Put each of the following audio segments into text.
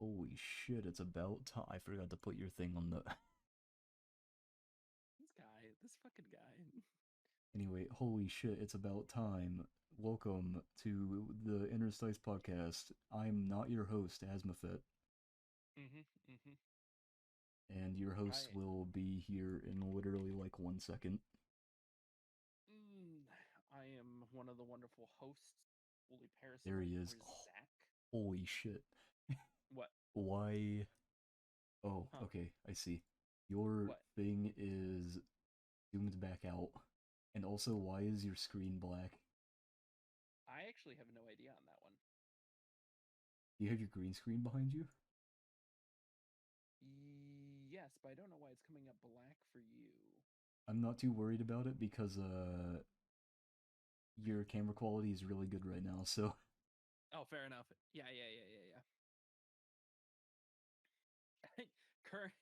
Holy shit, it's about time. I forgot to put your thing on the. This fucking guy. Anyway, holy shit, it's about time. Welcome to the Interstice Podcast. I'm not your host, Asmafet, Mhm, mhm. and your host I will be here in literally like 1 second. mm, I am one of the wonderful hosts, Wooly There Parasol, he or is. Zach. Holy shit. What? Why? Oh, Huh? okay, I see. Your What? thing is zoomed back out. And also, why is your screen black? I actually have no idea on that one. Do you have your green screen behind you? Yes, but I don't know why it's coming up black for you. I'm not too worried about it because your camera quality is really good right now. So Oh, fair enough. Yeah. Current.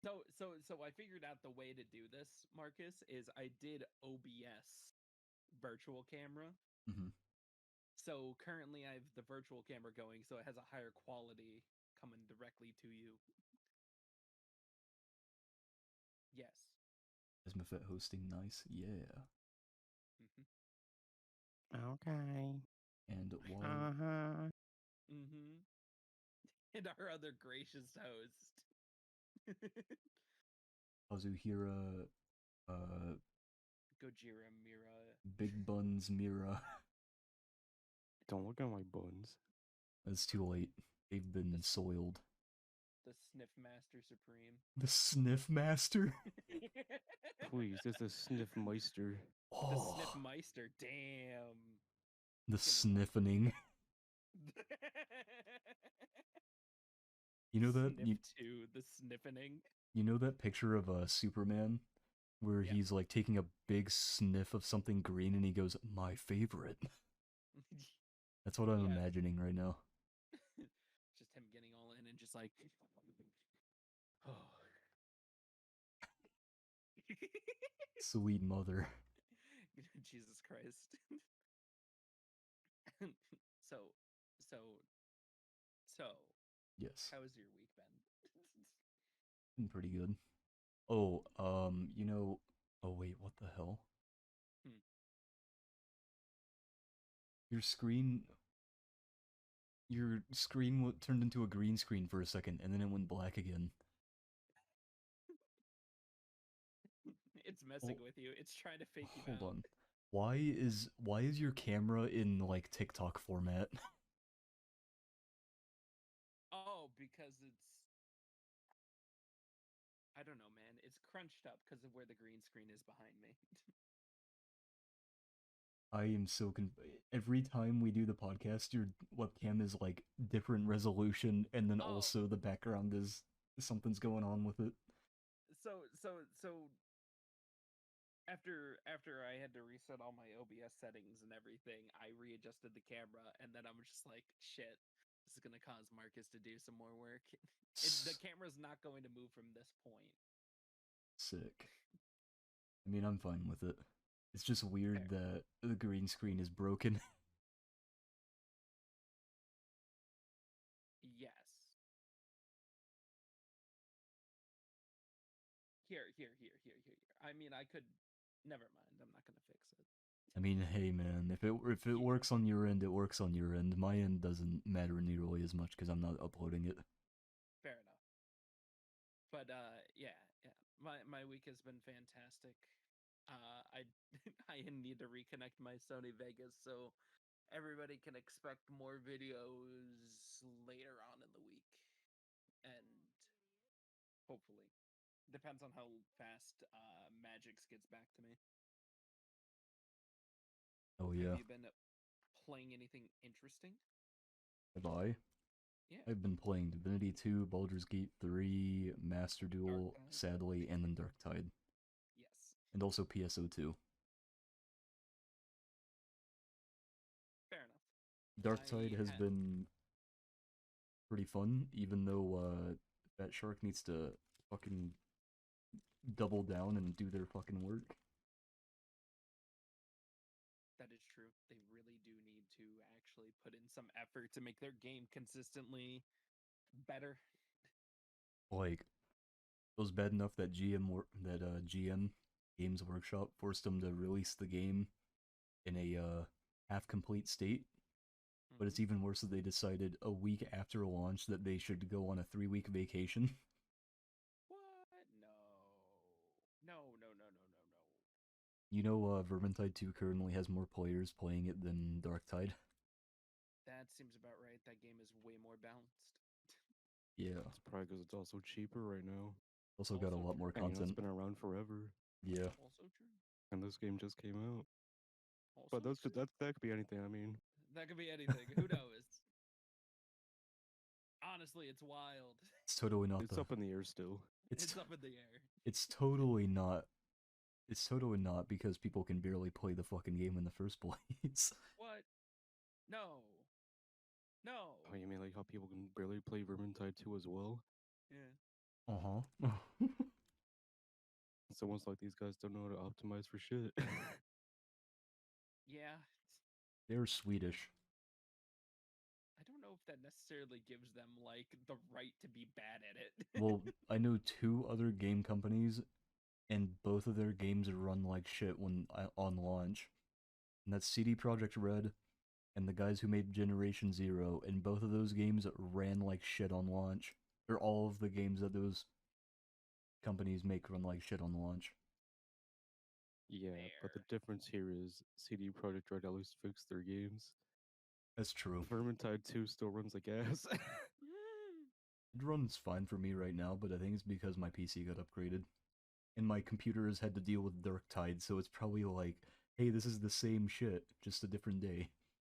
So I figured out the way to do this, Marcus, is I did OBS virtual camera. mhm. So currently I have the virtual camera going, so it has a higher quality coming directly to you. Yes. Esmafet hosting, nice, yeah. Mm-hmm. Okay. And why? Uh-huh. Mm-hmm. And our other gracious host. Kazuhira, Gojira Mira. Big Buns Mira. Don't look at my buns. It's too late. They've been soiled. The Sniff Master Supreme. The Sniff Master. Please, it's a Sniffmeister. The Oh, Sniff Meister. Damn. the sniffening. You know that Sniff 2, the sniffening. you know that picture of Superman where Yeah. he's like taking a big sniff of something green and he goes, "My favorite." That's what I'm Yeah. imagining right now. Just him getting all in and just like, oh. Sweet mother. Jesus Christ. so, so, so, Yes, how has your week been? been pretty good. Oh, oh wait, what the hell? Hmm. Your screen, turned into a green screen for a second, and then it went black again. It's messing Oh, with you. It's trying to fake you hold out. on. Why is your camera in like TikTok format? Oh, because I don't know, man. It's crunched up because of where the green screen is behind me. I am so every time we do the podcast, your webcam is like different resolution, and then Oh, also the background is something's going on with it. so after I had to reset all my OBS settings and everything, I readjusted the camera, and then I'm just like, shit, this is gonna cause Marcus to do some more work. The camera's not going to move from this point. Sick. I mean, I'm fine with it. It's just Fair. weird that the green screen is broken. Yes. Here. I mean, I could. Never mind. I'm not gonna fix it. I mean, hey man, if it Yeah, works on your end, it works on your end. My end doesn't matter nearly as much because I'm not uploading it. fair enough. But yeah. My week has been fantastic. I I need to reconnect my Sony Vegas so everybody can expect more videos later on in the week, and hopefully depends on how fast Magix gets back to me. Oh Have yeah, you been playing anything interesting? have I? Yeah, I've been playing Divinity 2, Baldur's Gate 3, Master Dark Duel, Tide. sadly, and then Dark Tide, Yes, and also PSO2. fair enough. Dark Tide I has had been pretty fun, even though that shark needs to fucking double down and do their fucking work. That is true. They really do need to actually put in some effort to make their game consistently better. Like, it was bad enough that GM Games Workshop forced them to release the game in a half complete state. But it's Mhm. even worse that they decided a week after launch that they should go on a 3 week vacation. What? No. No, no, no, no, no, no. You know, Vermintide 2 currently has more players playing it than Darktide. That seems about right. That game is way more balanced. Yeah. It's probably because it's also cheaper right now. Also got a Also lot more true. And, you know, it's content. been around forever. Yeah. Also true. And this game just came out. Also But that's true. that could be anything. I mean, That could be anything. Who knows? Honestly, it's wild. It's totally not it's the up in the air still. it's It's up in the air. it's totally not it's totally not because people can barely play the fucking game in the first place. What? No. No. Oh, you mean like how people can barely play Vermintide 2 as well? Yeah. Uh-huh. It's almost like these guys don't know how to optimize for shit. Yeah. They're Swedish. I don't know if that necessarily gives them like the right to be bad at it. Well, I know 2 other game companies, and both of their games run like shit when on launch. And that's CD Projekt Red and the guys who made Generation Zero, and both of those games ran like shit on launch. They're all of the games that those companies make run like shit on launch. Yeah, but the Fair. difference here is CD Projekt Red at least fixed their games. That's true. Vermintide 2 still runs like ass. It runs fine for me right now, but I think it's because my PC got upgraded. And my computer has had to deal with Darktide, so it's probably like, hey, this is the same shit, just a different day.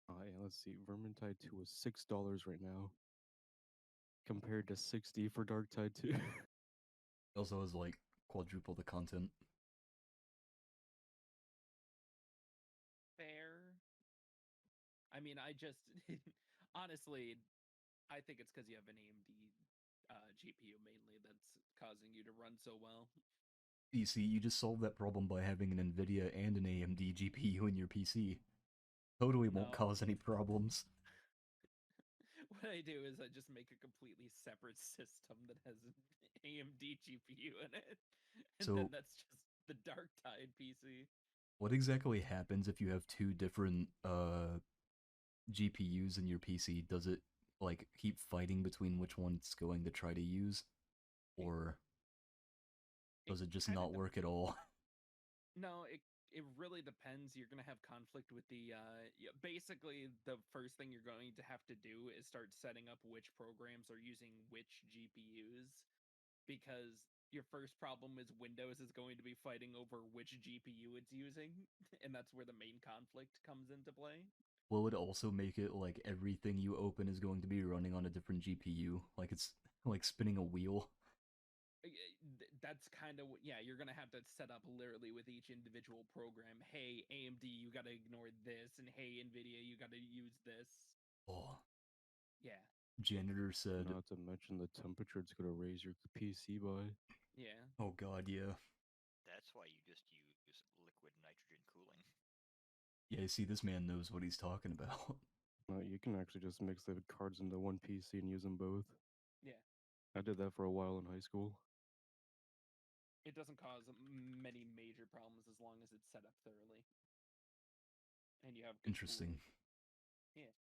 Yeah, let's see. Vermintide 2 is $6 right now, compared to 60 for Darktide 2. It also has like quadruple the content. Fair. I mean, I just honestly, I think it's because you have an AMD GPU mainly that's causing you to run so well. You see, you just solved that problem by having an NVIDIA and an AMD GPU in your PC. Totally won't No. cause any problems. What I do is I just make a completely separate system that has an AMD GPU in it, and then So, that's just the Dark Tide PC. what exactly happens if you have 2 different GPUs in your PC? Does it like keep fighting between which one it's going to try to use, It or it does it just kind of not work at all? no, it really depends. You're gonna have conflict with the basically the first thing you're going to have to do is start setting up which programs are using which GPUs, because your first problem is Windows is going to be fighting over which GPU it's using, and that's where the main conflict comes into play. Will it also make it like everything you open is going to be running on a different GPU? Like it's like spinning a wheel? That's kind of yeah, you're gonna have to set up literally with each individual program. Hey, AMD, you gotta ignore this, and hey, Nvidia, you gotta use this. Oh, Yeah, janitor said, Not to mention the temperature it's going to raise your PC by. yeah. oh god, yeah. That's why you just use liquid nitrogen cooling. Yeah, see, this man knows what he's talking about. You can actually just mix the cards into one PC and use them both. Yeah, I did that for a while in high school. it doesn't cause many major problems as long as it's set up thoroughly and you have good Interesting. cooling. Yeah,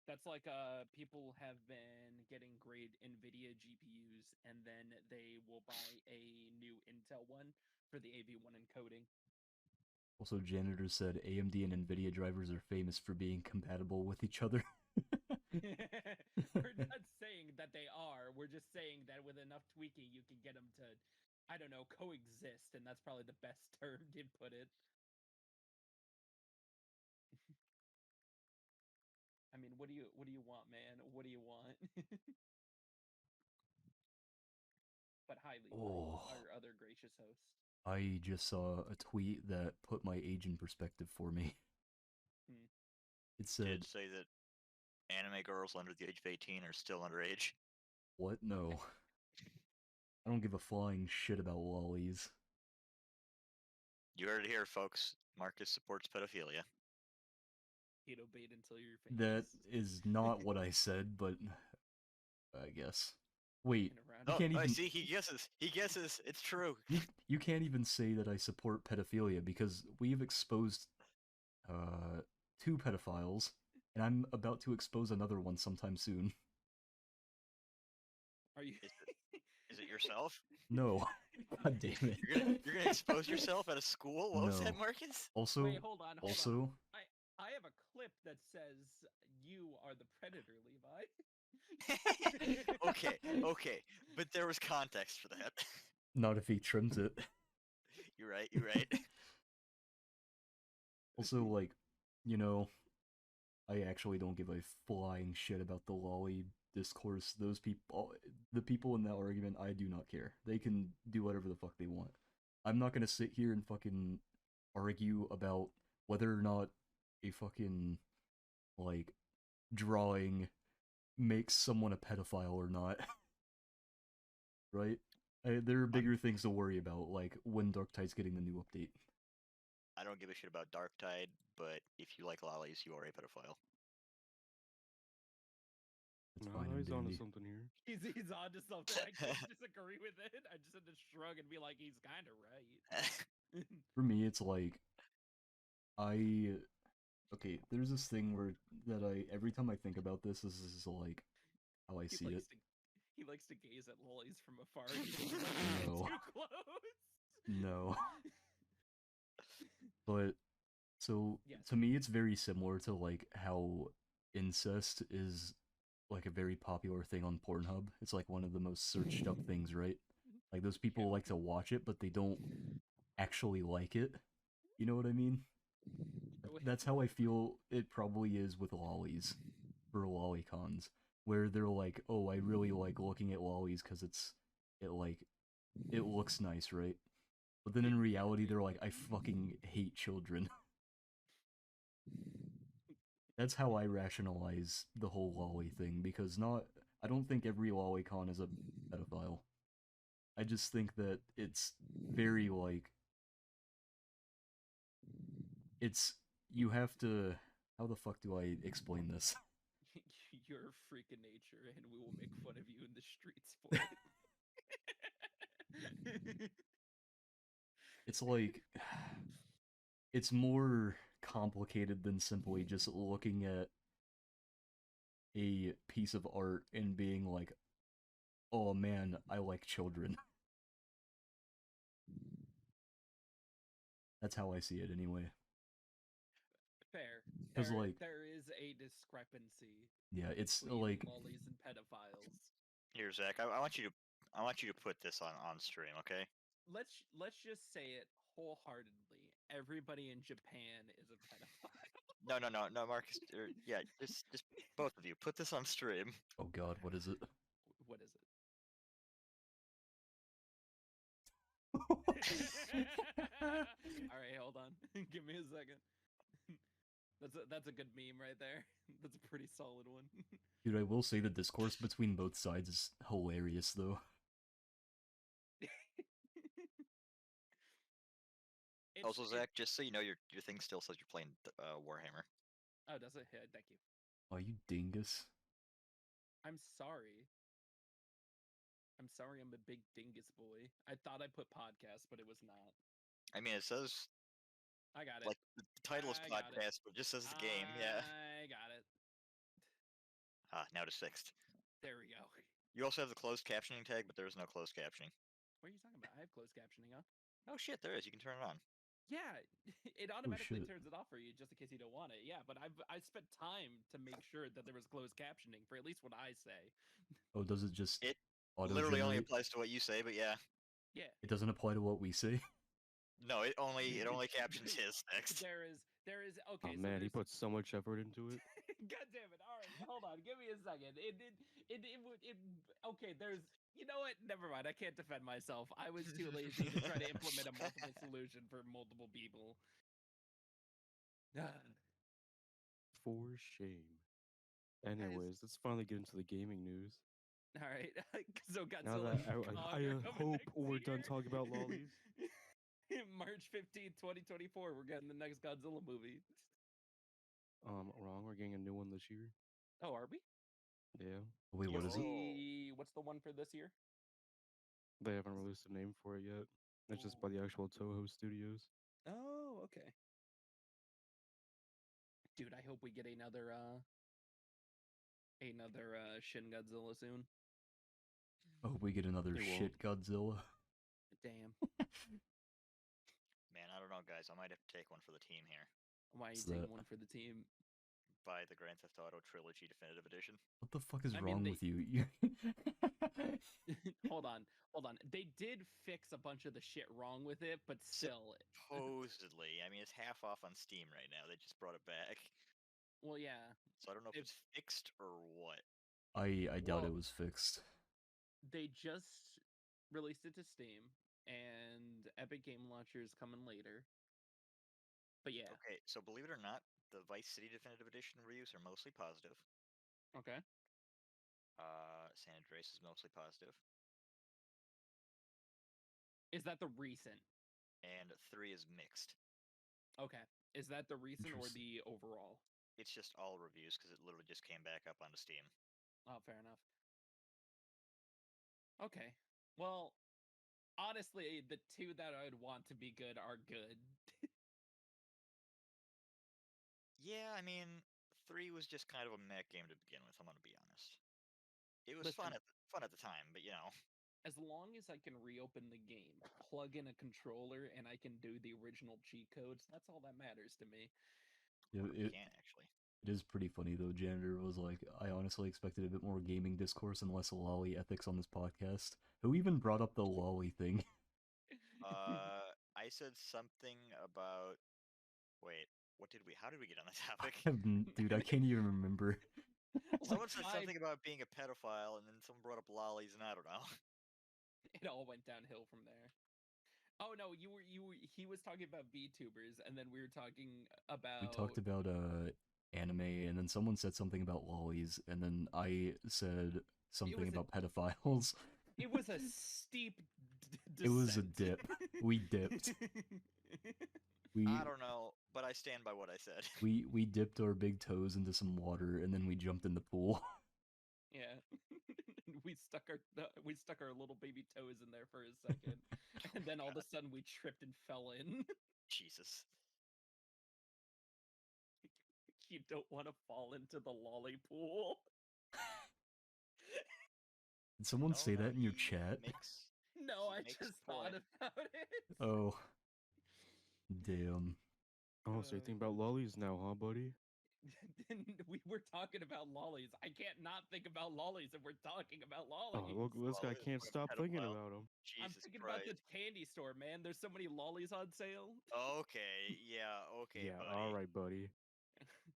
that's like people have been getting great Nvidia GPUs and then they will buy a new Intel one for the AV1 encoding. Also, janitor said AMD and NVIDIA drivers are famous for being compatible with each other. We're not saying that they are. We're just saying that with enough tweaking, you can get them to, I don't know, coexist, and that's probably the best term to put it. I mean, what do you want, man? What do you want? But hi, Levi, Oh, our other gracious host. I just saw a tweet that put my age in perspective for me. Hmm. It Did said, it say that anime girls under the age of 18 are still underage? what? No. I don't give a flying shit about lollies. You heard it here, folks. Marcus supports pedophilia. Keto bait until you're That famous. is not what I said, but I guess. Wait, in around. you No, can't I even see. He guesses. He guesses. It's true. you can't even say that I support pedophilia because we've exposed uh 2 pedophiles, and I'm about to expose another one sometime soon. Are you? Is it yourself? No, god damn it. You're gonna expose yourself at a school? What was that, No. Marcus? Also, Wait, hold on. also, I have a clip that says you are the predator, Levi. Okay, but there was context for that. not if he trims it. You're right. You're right. Also, like, you know, I actually don't give a flying shit about the lolly discourse. Those people, the people in that argument, I do not care. They can do whatever the fuck they want. I'm not gonna sit here and fucking argue about whether or not a fucking, like, drawing makes someone a pedophile or not. Right? There are bigger things to worry about, like when Dark Tide's getting the new update. I don't give a shit about Dark Tide, but if you like lollies, you are a pedophile. It's No, fine and he's onto dandy. something here. He's onto something. I can't disagree with it. I just had to shrug and be like, he's kind of right. For me, it's like okay. There's this thing where that I every time I think about this is like how I see it. He likes to gaze at lollies from afar. He doesn't like to get No. too close. No, but so Yes. to me, it's very similar to like how incest is like a very popular thing on Pornhub. It's like one of the most searched up things, right? Like those people Yeah. like to watch it, but they don't actually like it. You know what I mean? That's how I feel it probably is with lollies for lolicons, where they're like, "Oh, I really like looking at lollies because it looks nice, right?" But then in reality, they're like, "I fucking hate children." That's how I rationalize the whole lolly thing because I don't think every lolicon is a pedophile. I just think that it's very like it's you have to how the fuck do I explain this? You're a freak of nature, and we will make fun of you in the streets for it. It's like it's more complicated than simply just looking at a piece of art and being like, "Oh man, I like children." That's how I see it anyway. Fair. 'Cause, like- there is a discrepancy Yeah, it's between like lollies and pedophiles. Here, Zach. I want you to put this on stream, okay? Let's just say it wholeheartedly. Everybody in Japan is a pedophile. No, Marcus. Yeah, just both of you put this on stream. oh god, what is it? What is it? All right, hold on. Give me a second. That's a good meme right there. That's a pretty solid one. Dude, I will say the discourse between both sides is hilarious though. Also, Zach, just so you know, your thing still says you're playing Warhammer. Oh, does it? Yeah, thank you. Oh, you dingus. I'm sorry. I'm sorry. I'm a big dingus boy. I thought I put podcast, but it was not. I mean, it says I got it. like the title is I got it. podcast, but it just says the game. Yeah. I got it. Now it's fixed. There we go. You also have the closed captioning tag, but there is no closed captioning. What are you talking about? I have closed captioning on. Oh shit, there is. You can turn it on. Yeah, it automatically shit. turns it off for you just in case you don't want it. Yeah, but I spent time to make sure that there was closed captioning for at least what I say. Oh, does it just It auto Literally only generate? applies to what you say, but yeah. Yeah. It doesn't apply to what we say. No, it only captions his text. There is okay. Oh so man, he there's- put so much effort into it. God damn it! All right, hold on. Give me a second. Okay, there's. You know what? Never mind. I can't defend myself. I was too lazy to try to implement a multiple solution for multiple people. For shame. Anyways, let's finally get into the gaming news. All right. So Now Godzilla. that I hope we're done talking about lollies. March 15th, 2024. We're getting the next Godzilla movie. Wrong. We're getting a new one this year. Oh, are we? Yeah, Wait, what is it? What's the one for this year? they haven't released a name for it yet. It's just by the actual Toho Studios. Oh, okay. Dude, I hope we get another Shin Godzilla soon. I hope we get another It shit Godzilla. Damn. Man, I don't know, guys. I might have to take one for the team here. Why are you What's taking that? one for the team? Buy the Grand Theft Auto Trilogy Definitive Edition. What the fuck is I mean, wrong they- with you? Hold on. They did fix a bunch of the shit wrong with it, but still. Supposedly. I mean, it's half off on Steam right now. They just brought it back. Well, yeah. So I don't know if If- it's fixed or what. I doubt Well- it was fixed. They just released it to Steam, and Epic Game Launcher is coming later. But yeah. Okay, so believe it or not, the Vice City Definitive Edition reviews are mostly positive. Okay. San Andreas is mostly positive. Is that the recent? And 3 is mixed. Okay. Is that the recent or Interesting. the overall? It's just all reviews because it literally just came back up onto Steam. Oh, fair enough. Okay. Well, honestly, the two that I'd want to be good are good. Yeah, I mean, 3 was just kind of a meh game to begin with, I'm gonna be honest. It was fun Listen. fun at the time, but you know. As long as I can reopen the game, plug in a controller, and I can do the original cheat codes, that's all that matters to me. Yeah, You can actually. It is pretty funny though. Janitor was like, I honestly expected a bit more gaming discourse and less lolly ethics on this podcast. Who even brought up the lolly thing? I said something about. Wait, how did we get on the topic? Dude, I can't even remember. Someone said Like, something about being a pedophile, and then someone brought up lollies, and I don't know. It all went downhill from there. Oh no, he was talking about VTubers, and then we were talking about. We talked about anime, and then someone said something about lollies, and then I said something was a- about pedophiles. It was a steep. It was a descent. dip. We dipped. We I don't know, but I stand by what I said. we dipped our big toes into some water, and then we jumped in the pool. Yeah, we stuck our little baby toes in there for a second, and then all of a sudden we tripped and fell in. Jesus. You don't want to fall into the lolly pool. Did someone No, say no, that in your he chat? makes- No, He I makes a just thought point. about it. Oh, damn. Oh, so you think about lollies now, huh, buddy? We were talking about lollies. I can't not think about lollies if we're talking about Oh, lollies. look, this guy Lollies, can't what a stop thinking pedophile. about them. I'm Jesus thinking about Christ. the candy store, man. There's so many lollies on sale. Okay, yeah, okay, Yeah, buddy. all right, buddy.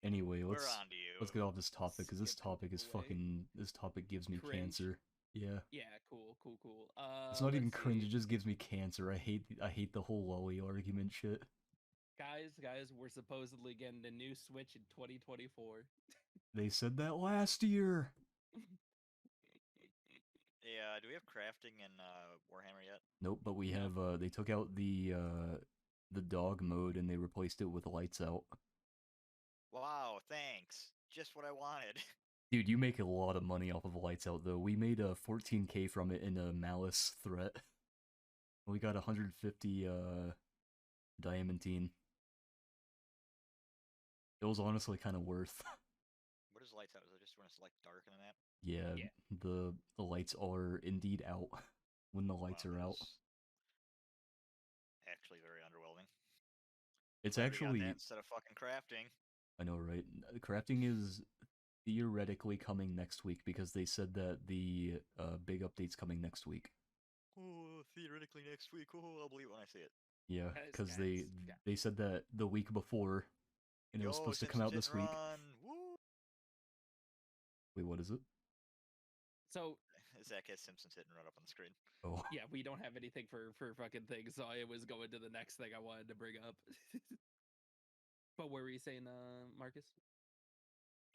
Anyway, We're let's on to you. let's get off this topic because this Skip it topic is away. fucking. This topic gives me Cringe. cancer. Yeah. Yeah, cool. It's not even let's cringe. see. It just gives me cancer. I hate the whole lolly argument shit. Guys, we're supposedly getting a new Switch in 2024. They said that last year. Yeah, do we have crafting in Warhammer yet? Nope, but we No. have. They took out the dog mode and they replaced it with lights out. Wow, thanks. Just what I wanted. Dude, you make a lot of money off of lights out though. We made a 14K from it in a malice threat. We got 150 diamantine. It was honestly kind of worth. What is lights out? Is it just when it's like dark in the map? Yeah, Yeah. the lights are indeed out when the lights Wow, are out. that's actually very underwhelming. It's Glad we got actually, that instead of fucking crafting. I know, right? Crafting is theoretically coming next week because they said that the big update's coming next week. Oh, theoretically next week. Oh, I'll believe it when I see it. Yeah, Guys, because guys, they said that the week before, and it was supposed to come out this week. Woo! Wait, what is it? So Zach has Simpsons hit and run up on the screen. Oh, yeah, we don't have anything for fucking things, so I was going to the next thing I wanted to bring up. But what were you saying, Marcus?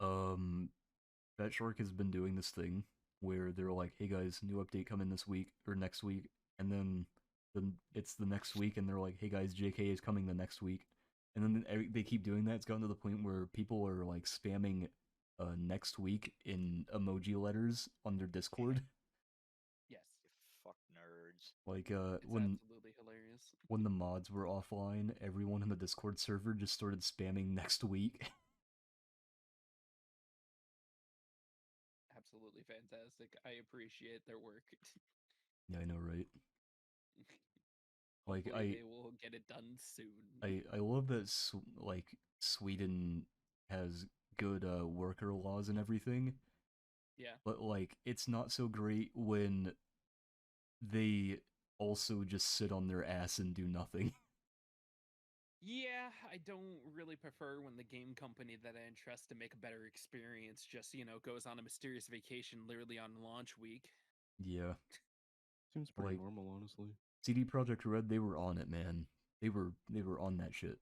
Fat Shark has been doing this thing where they're like, "Hey guys, new update coming this week or next week," and then it's the next week, and they're like, "Hey guys, JK is coming the next week," and then they keep doing that. It's gotten to the point where people are like spamming next week in emoji letters on their Discord. Yes, You fuck nerds. Like it's absolutely hilarious. when the mods were offline, everyone in the Discord server just started spamming next week. Absolutely fantastic. I appreciate their work. Yeah, I know, right? Like Hopefully they will get it done soon. I love that like Sweden has good worker laws and everything, Yeah. but like it's not so great when they also just sit on their ass and do nothing. Yeah, I don't really prefer when the game company that I entrust to make a better experience just, goes on a mysterious vacation literally on launch week. Yeah, Seems pretty like normal, honestly. CD Projekt Red, they were on it, man. They were on that shit.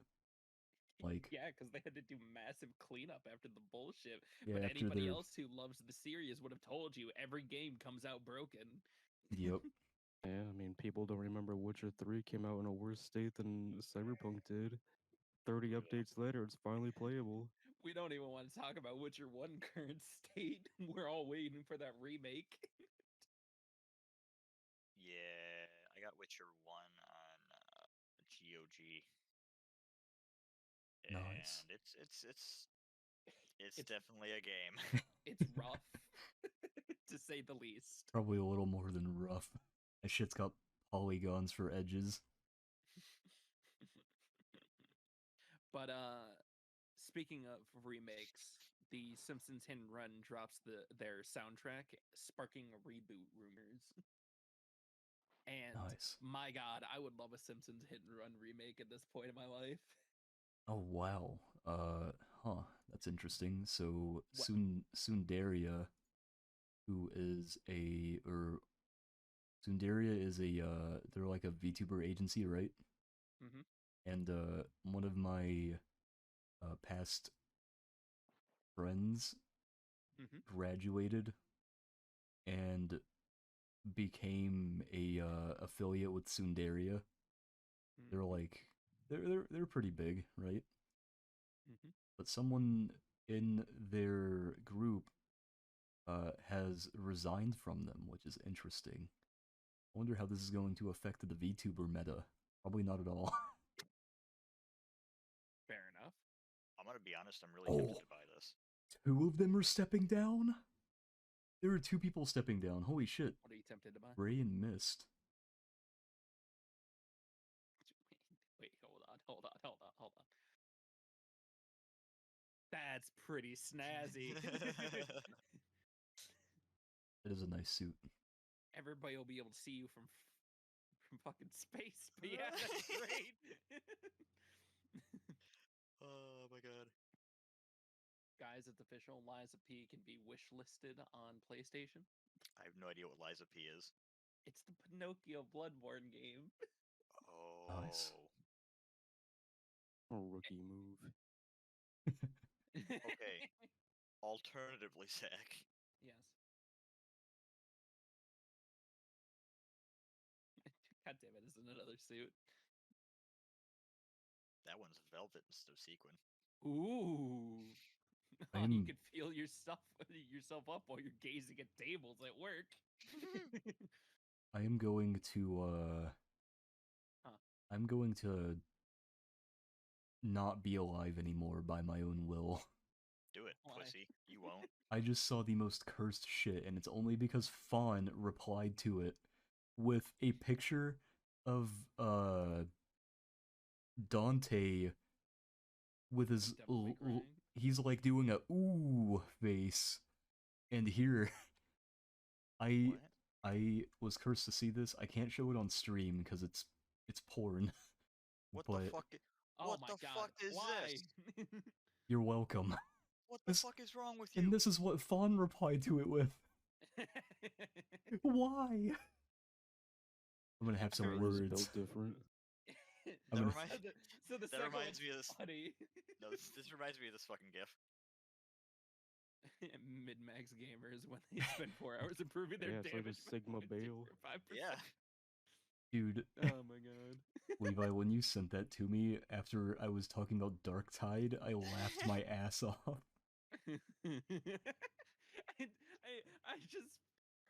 Like Yeah, because they had to do massive cleanup after the bullshit. yeah, But after anybody their else who loves the series would have told you every game comes out broken. yep. Yeah, I mean, people don't remember Witcher 3 came out in a worse state than Cyberpunk did. 30 Yeah. updates later, it's finally playable. We don't even want to talk about Witcher 1 current state. We're all waiting for that remake. Yeah, I got Witcher 1 on GOG, Nice. and it's It's- definitely a game. It's rough, to say the least. Probably a little more than rough. That shit's got polygons for edges. But speaking of remakes, the Simpsons Hit and Run drops their soundtrack, sparking reboot rumors. And Nice. my god, I would love a Simpsons Hit and Run remake at this point in my life. Oh wow. That's interesting. So What? Sundaria, who is Sundaria is they're like a VTuber agency, right? Mhm. And one of my past friends Mhm. graduated and became a affiliate with Sundaria. They're Mhm. like they're pretty big, right? Mhm. But someone in their group has resigned from them, which is interesting. I wonder how this is going to affect the VTuber meta. Probably not at all. Fair enough. I'm gonna be honest, I'm really tempted Oh, to buy this. two of them are stepping down? There are two people stepping down. Holy shit. What are you tempted to buy? Ray and Mist. Wait, hold on. That's pretty snazzy. It is a nice suit. Everybody will be able to see you from fucking space. But yeah, that's great. Oh my god. Guys, it's official. Liza P can be wish listed on PlayStation. I have no idea what Liza P is. It's the Pinocchio Bloodborne game. Oh. Nice. A rookie move. Okay. Alternatively, Zach. Yes. God damn it, isn't another suit? That one's velvet instead of sequin. Ooh. Oh, you could feel yourself up while you're gazing at tables at work. I am going to Huh. I'm going to not be alive anymore by my own will. Do it, Why? pussy. You won't. I just saw the most cursed shit, and it's only because Fawn replied to it with a picture of Dante with his Definitely crying. he's like doing a ooh face, and here I What? I was cursed to see this. I can't show it on stream because it's porn. What but the fuck? Oh What my the god. fuck is Why? this? you're welcome. What the This- fuck is wrong with you? And this is what Fawn replied to it with. Why? I'm gonna have some Sarah's words. built different. I'm That gonna- reminds- so the that second reminds one's me of this- funny. No, this reminds me of this fucking gif. Mid-max gamers when they spend 4 hours improving their Yeah, it's like a damage. by Sigma 0.05%. Bale. Yeah. Dude, Oh my god. Levi, when you sent that to me after I was talking about Dark Tide, I laughed my ass off. I just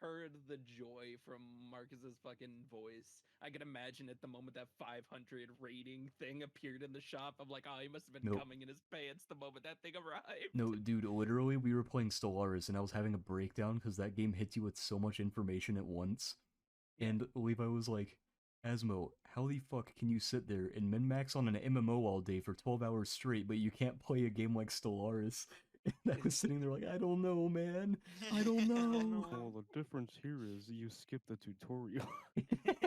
heard the joy from Marcus's fucking voice. I can imagine at the moment that 500 rating thing appeared in the shop. I'm like, oh, he must have been Nope. coming in his pants the moment that thing arrived. No, dude, literally, we were playing Stellaris, and I was having a breakdown because that game hits you with so much information at once. Yeah. And Levi was like, Asmo, how the fuck can you sit there and min-max on an MMO all day for 12 hours straight, but you can't play a game like Stellaris? And I was sitting there like, I don't know, man. I don't know. Well, the difference here is you skip the tutorial. Actually,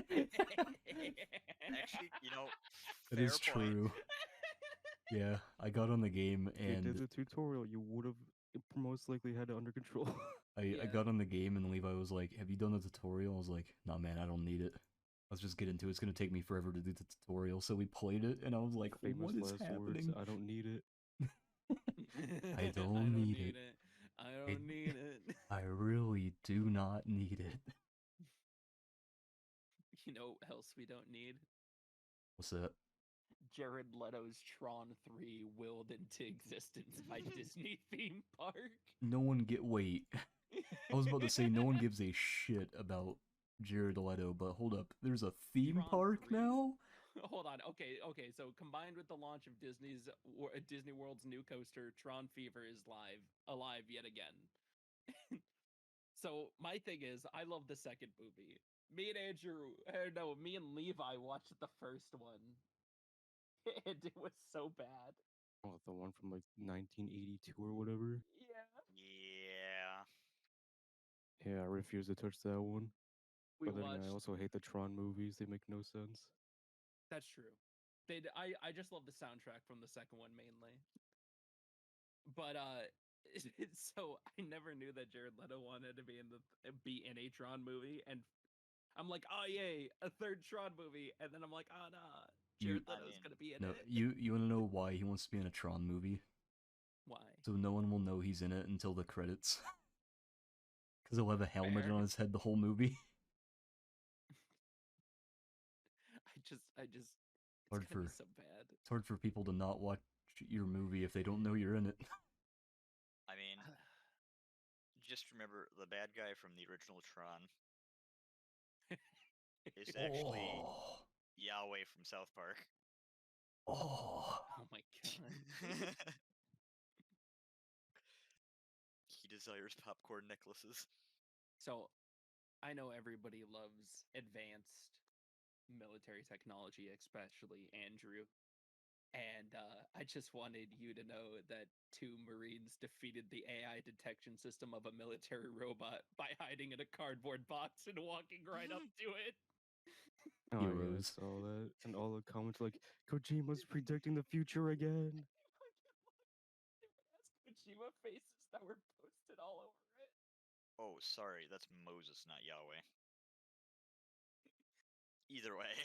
That fair is point. true. Yeah, I got on the game If you did and the tutorial, you would have most likely had it under control. I Yeah. got on the game and Levi was like, have you done the tutorial? I was like, nah, man, I don't need it. Let's just get into it. It's gonna take me forever to do the tutorial. So we played it, and I was like, Famous what is last happening? words. I don't need it. I don't need it. I don't need it. I really do not need it. You know what else we don't need? What's that? Jared Leto's Tron 3 willed into existence by Disney theme park. No one wait. I was about to say no one gives a shit about Jared Leto, but hold up. There's a theme Tron park 3. now? Hold on. Okay. So combined with the launch of Disney World's new coaster, Tron Fever is alive yet again. So my thing is, I love the second movie. Me and Levi watched the first one, and it was so bad. Oh, the one from like 1982 or whatever. Yeah. Yeah. Yeah, I refuse to touch that one. We But then watched. I also hate the Tron movies. They make no sense. That's true. I just love the soundtrack from the second one mainly. But so I never knew that Jared Leto wanted to be in a Tron movie, and I'm like, oh yay, a third Tron movie, and then I'm like, oh nah, Jared I Leto's mean, gonna be in No, it. you wanna know why he wants to be in a Tron movie? Why? So no one will know he's in it until the credits. Because he'll have a helmet Fair. on his head the whole movie. I just, it's Hard gonna be for- so bad. It's hard for people to not watch your movie if they don't know you're in it. I mean, just remember the bad guy from the original Tron is actually Oh, Yahweh from South Park. oh. Oh my god. He desires popcorn necklaces. So, I know everybody loves advanced military technology, especially Andrew. And I just wanted you to know that 2 Marines defeated the AI detection system of a military robot by hiding in a cardboard box and walking right up to it. Oh yeah, I Heroes. saw that. And all the comments like, Kojima's predicting the future again. Kojima faces that were posted all over it. Oh, sorry, that's Moses, not Yahweh. Either way.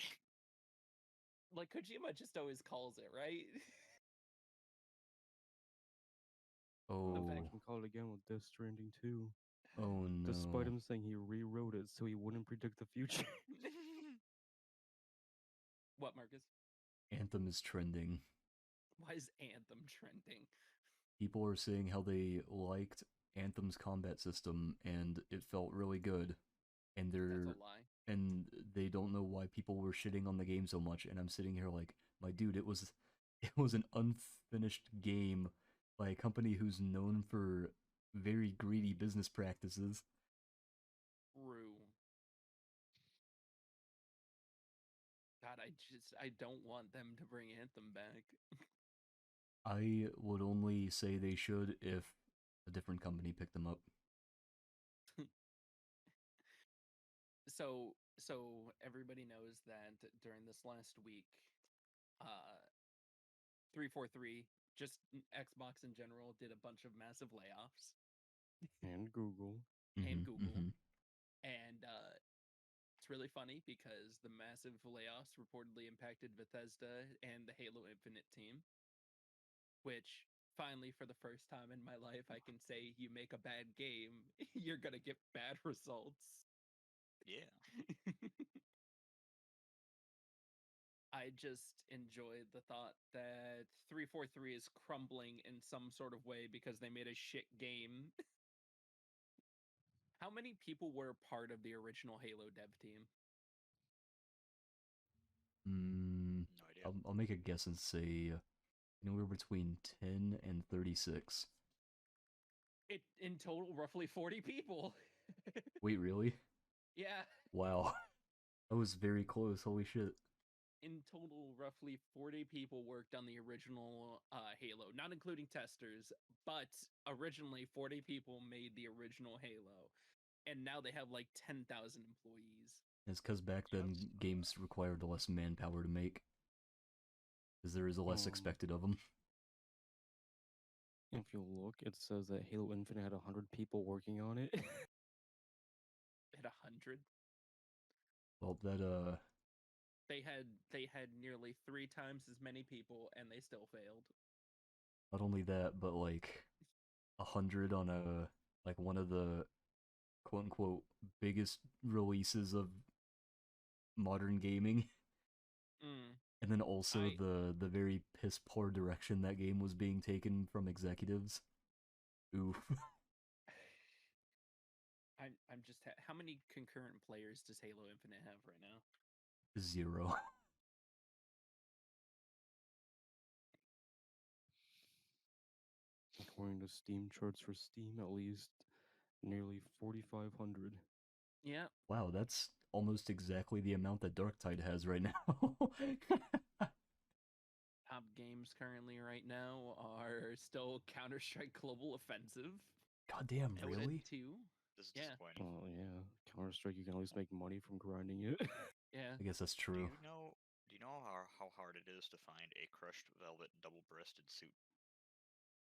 Like, Kojima just always calls it, right? Oh, I can call it again with Death Stranding 2. oh no. Despite him saying he rewrote it so he wouldn't predict the future. What, Marcus? Anthem is trending. Why is Anthem trending? People are saying how they liked Anthem's combat system and it felt really good. And That's a lie. and they don't know why people were shitting on the game so much, and I'm sitting here like, my dude, it was an unfinished game by a company who's known for very greedy business practices. True. God, I don't want them to bring Anthem back. I would only say they should if a different company picked them up. So everybody knows that during this last week, 343, just Xbox in general, did a bunch of massive layoffs. And Google. And Mhm, Google. mhm. And it's really funny because the massive layoffs reportedly impacted Bethesda and the Halo Infinite team, which finally, for the first time in my life, I can say you make a bad game, you're gonna get bad results. Yeah. I just enjoy the thought that 343 is crumbling in some sort of way because they made a shit game. How many people were part of the original Halo dev team? No idea. I'll make a guess and say anywhere between 10 and 36. It in total roughly 40 people. Wait, really? Yeah, Wow. That was very close. Holy shit. in total roughly 40 people worked on the original Halo, not including testers, but originally 40 people made the original Halo, and now they have like 10,000 employees. It's because back then games required less manpower to make. Because there is less expected of them. If you look, it says that Halo Infinite had 100 people working on it. At 100, Well, that, they had nearly 3 times as many people, and they still failed. not only that, but like 100 on like one of the quote unquote biggest releases of modern gaming. Mm. And then also I- the very piss poor direction that game was being taken from executives. Oof. I'm just how many concurrent players does Halo Infinite have right now? 0. According to Steam charts for Steam, at least nearly 4,500. Yeah, Wow, that's almost exactly the amount that Darktide has right now. top games currently right now are still Counter-Strike Global Offensive. God damn, Dota really? 2. This is Yeah. disappointing. Well, yeah, Counter Strike, you can at least make money from grinding it. Yeah. I guess that's Do true. you know? Do you know how hard it is to find a crushed velvet double-breasted suit?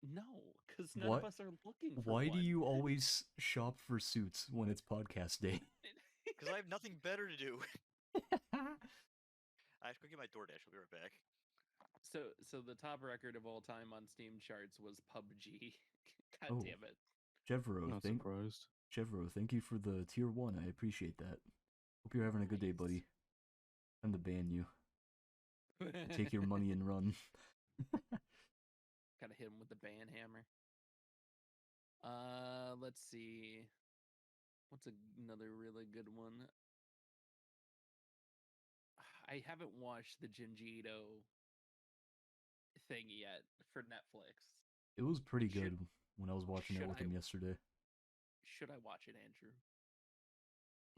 No, because none of What? us are looking for Why one. do you always shop for suits when it's podcast day? Because I have nothing better to do. I have to go get my DoorDash. I'll be right back. So the top record of all time on Steam charts was PUBG. God Oh. damn it. Chevro, Not surprised. Thank you for the tier 1. I appreciate that. Hope you're having a good day, Nice. buddy. Time to ban you. Take your money and run. Gotta hit him with the ban hammer. Let's see. What's another really good one? I haven't watched the Junji Ito thing yet for Netflix. It was pretty Should- good when I was watching it should with I- him yesterday. Should I watch it, Andrew?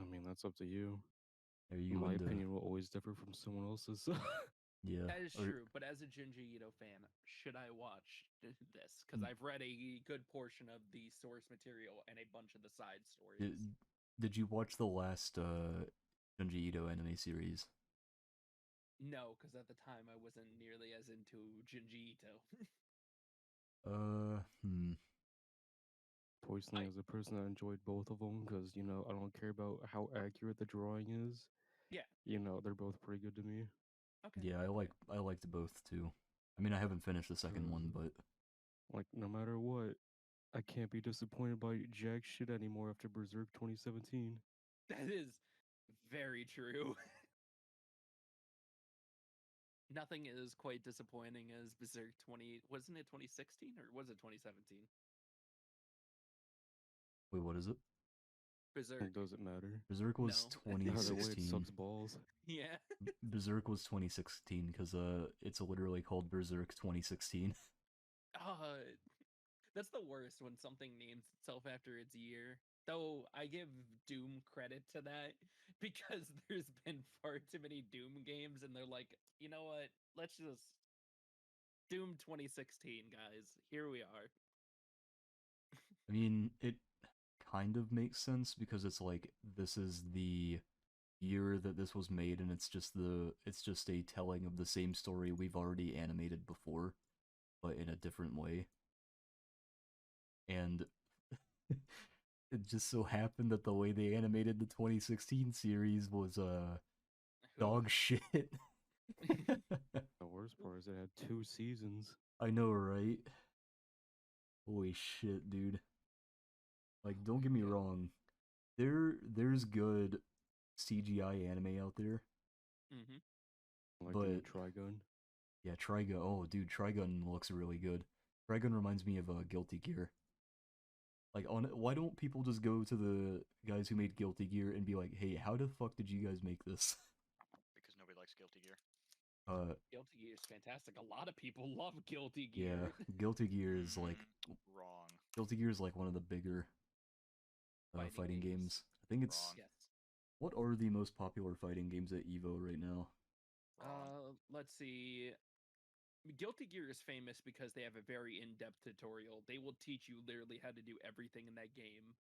I mean, that's up to you. Are you My into... opinion will always differ from someone else's. Yeah. That is Or- true, but as a Junji Ito fan, should I watch this? Because I've read a good portion of the source material and a bunch of the side stories. Did you watch the last Junji Ito anime series? No, because at the time I wasn't nearly as into Junji Ito. Personally, I- as a person that enjoyed both of them, because, you know, I don't care about how accurate the drawing is. Yeah. You know, they're both pretty good to me. Okay. Yeah, I liked both too. I mean, I haven't finished the second one, but Like, no matter what, I can't be disappointed by jack shit anymore after Berserk 2017. That is very true. Nothing is quite disappointing as Berserk 20. Wasn't it 2016 or was it 2017? wait, what is it? Berserk. It doesn't matter. Berserk was No. Either way, it 2016. sucks balls. Yeah. Berserk was 2016 because it's literally called Berserk 2016. That's the worst when something names itself after its year. Though I give Doom credit to that because there's been far too many Doom games and they're like, you know what? Let's just Doom 2016, guys. Here we are. I mean, it kind of makes sense because it's like this is the year that this was made, and it's just a telling of the same story we've already animated before, but in a different way. And it just so happened that the way they animated the 2016 series was dog shit. The worst part is it had 2 seasons. I know, right? Holy shit, dude. Like, don't get me wrong. There's good CGI anime out there, Mm-hmm. Like But the new Trigun. yeah, Trigun. Oh, dude, Trigun looks really good. Trigun reminds me of Guilty Gear. Like, why don't people just go to the guys who made Guilty Gear and be like, "Hey, how the fuck did you guys make this?" Because nobody likes Guilty Gear. Guilty Gear is fantastic. A lot of people love Guilty Yeah, Gear. Guilty Gear is like Wrong. Guilty Gear is like one of the bigger fighting games. I think it's Wrong. Yes. what are the most popular fighting games at Evo right now? Wrong. Let's see. Guilty Gear is famous because they have a very in-depth tutorial. They will teach you literally how to do everything in that game.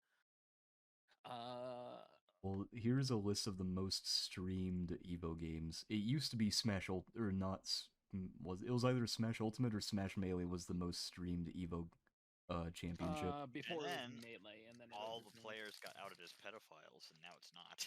Well, here's a list of the most streamed Evo games. It used to be Smash or not was it was either Smash Ultimate or Smash Melee was the most streamed Evo championship. Before it then was Melee, and then All it the was players got outed as pedophiles, and now it's not.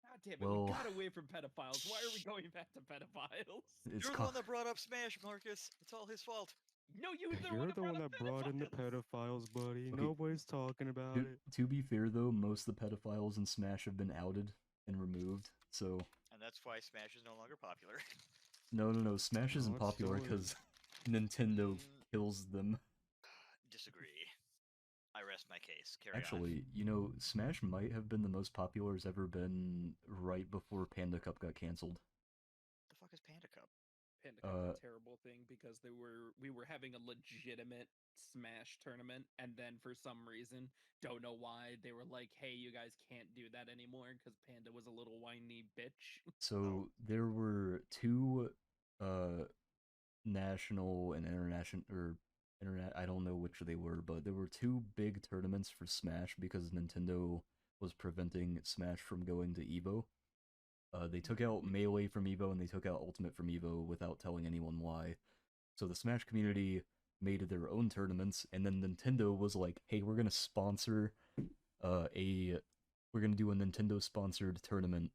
God damn it, Well- we got away from pedophiles. Why are we going back to pedophiles? It's You're the co- one that brought up Smash, Marcus. It's all his fault. No, you're the You're one the one that that brought in the pedophiles. pedophiles, buddy. Okay. Nobody's talking about to, it. to be fair though, most of the pedophiles in Smash have been outed and removed. So And that's why Smash is no longer popular. no, Smash No, isn't it popular still because Nintendo Mm. kills them. Disagree. I rest my case. Carry on. Actually, Smash might have been the most popular it's ever been right before Panda Cup got canceled. The fuck is Panda Cup? Panda Cup was a terrible thing because we were having a legitimate Smash tournament, and then for some reason, don't know why, they were like, "Hey, you guys can't do that anymore," because Panda was a little whiny bitch. So there were two national and international or internet I don't know which they were, but there were two big tournaments for Smash because Nintendo was preventing Smash from going to Evo. They took out Melee from Evo and they took out Ultimate from Evo without telling anyone why. So the Smash community made their own tournaments, and then Nintendo was like, "Hey, we're gonna sponsor we're gonna do a Nintendo sponsored tournament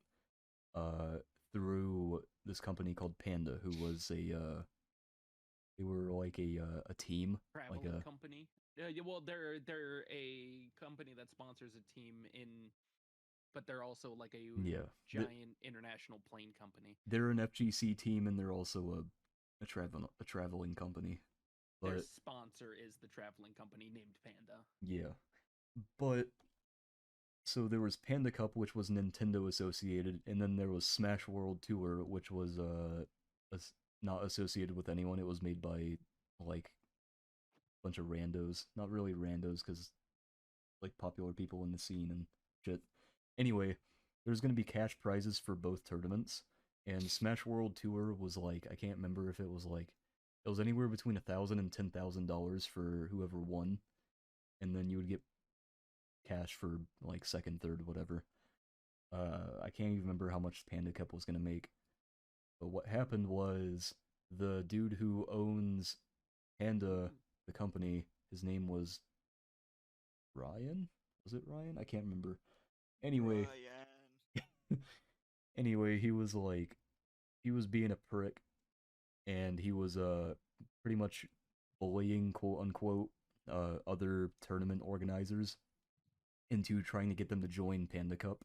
through this company called Panda, who was they were like a team, like Traveling a company. Yeah, well, they're a company that sponsors a team but they're also like a yeah. giant international plane company. They're an FGC team, and they're also a traveling company. Their But sponsor is the traveling company named Panda. yeah, but so there was Panda Cup, which was Nintendo associated, and then there was Smash World Tour, which was not associated with anyone. It was made by like a bunch of randos, not really randos, because like popular people in the scene and shit. Anyway, there's gonna be cash prizes for both tournaments, and Smash World Tour was like I can't remember if it was anywhere between $1,000 and $10,000 for whoever won, and then you would get cash for like second, third, whatever. I can't even remember how much Panda Cup was gonna make. But what happened was the dude who owns Panda, the company, his name was Ryan? Was it Ryan? I can't remember. Anyway, Ryan. anyway, he was being a prick, and he was pretty much bullying, quote unquote, other tournament organizers into trying to get them to join Panda Cup.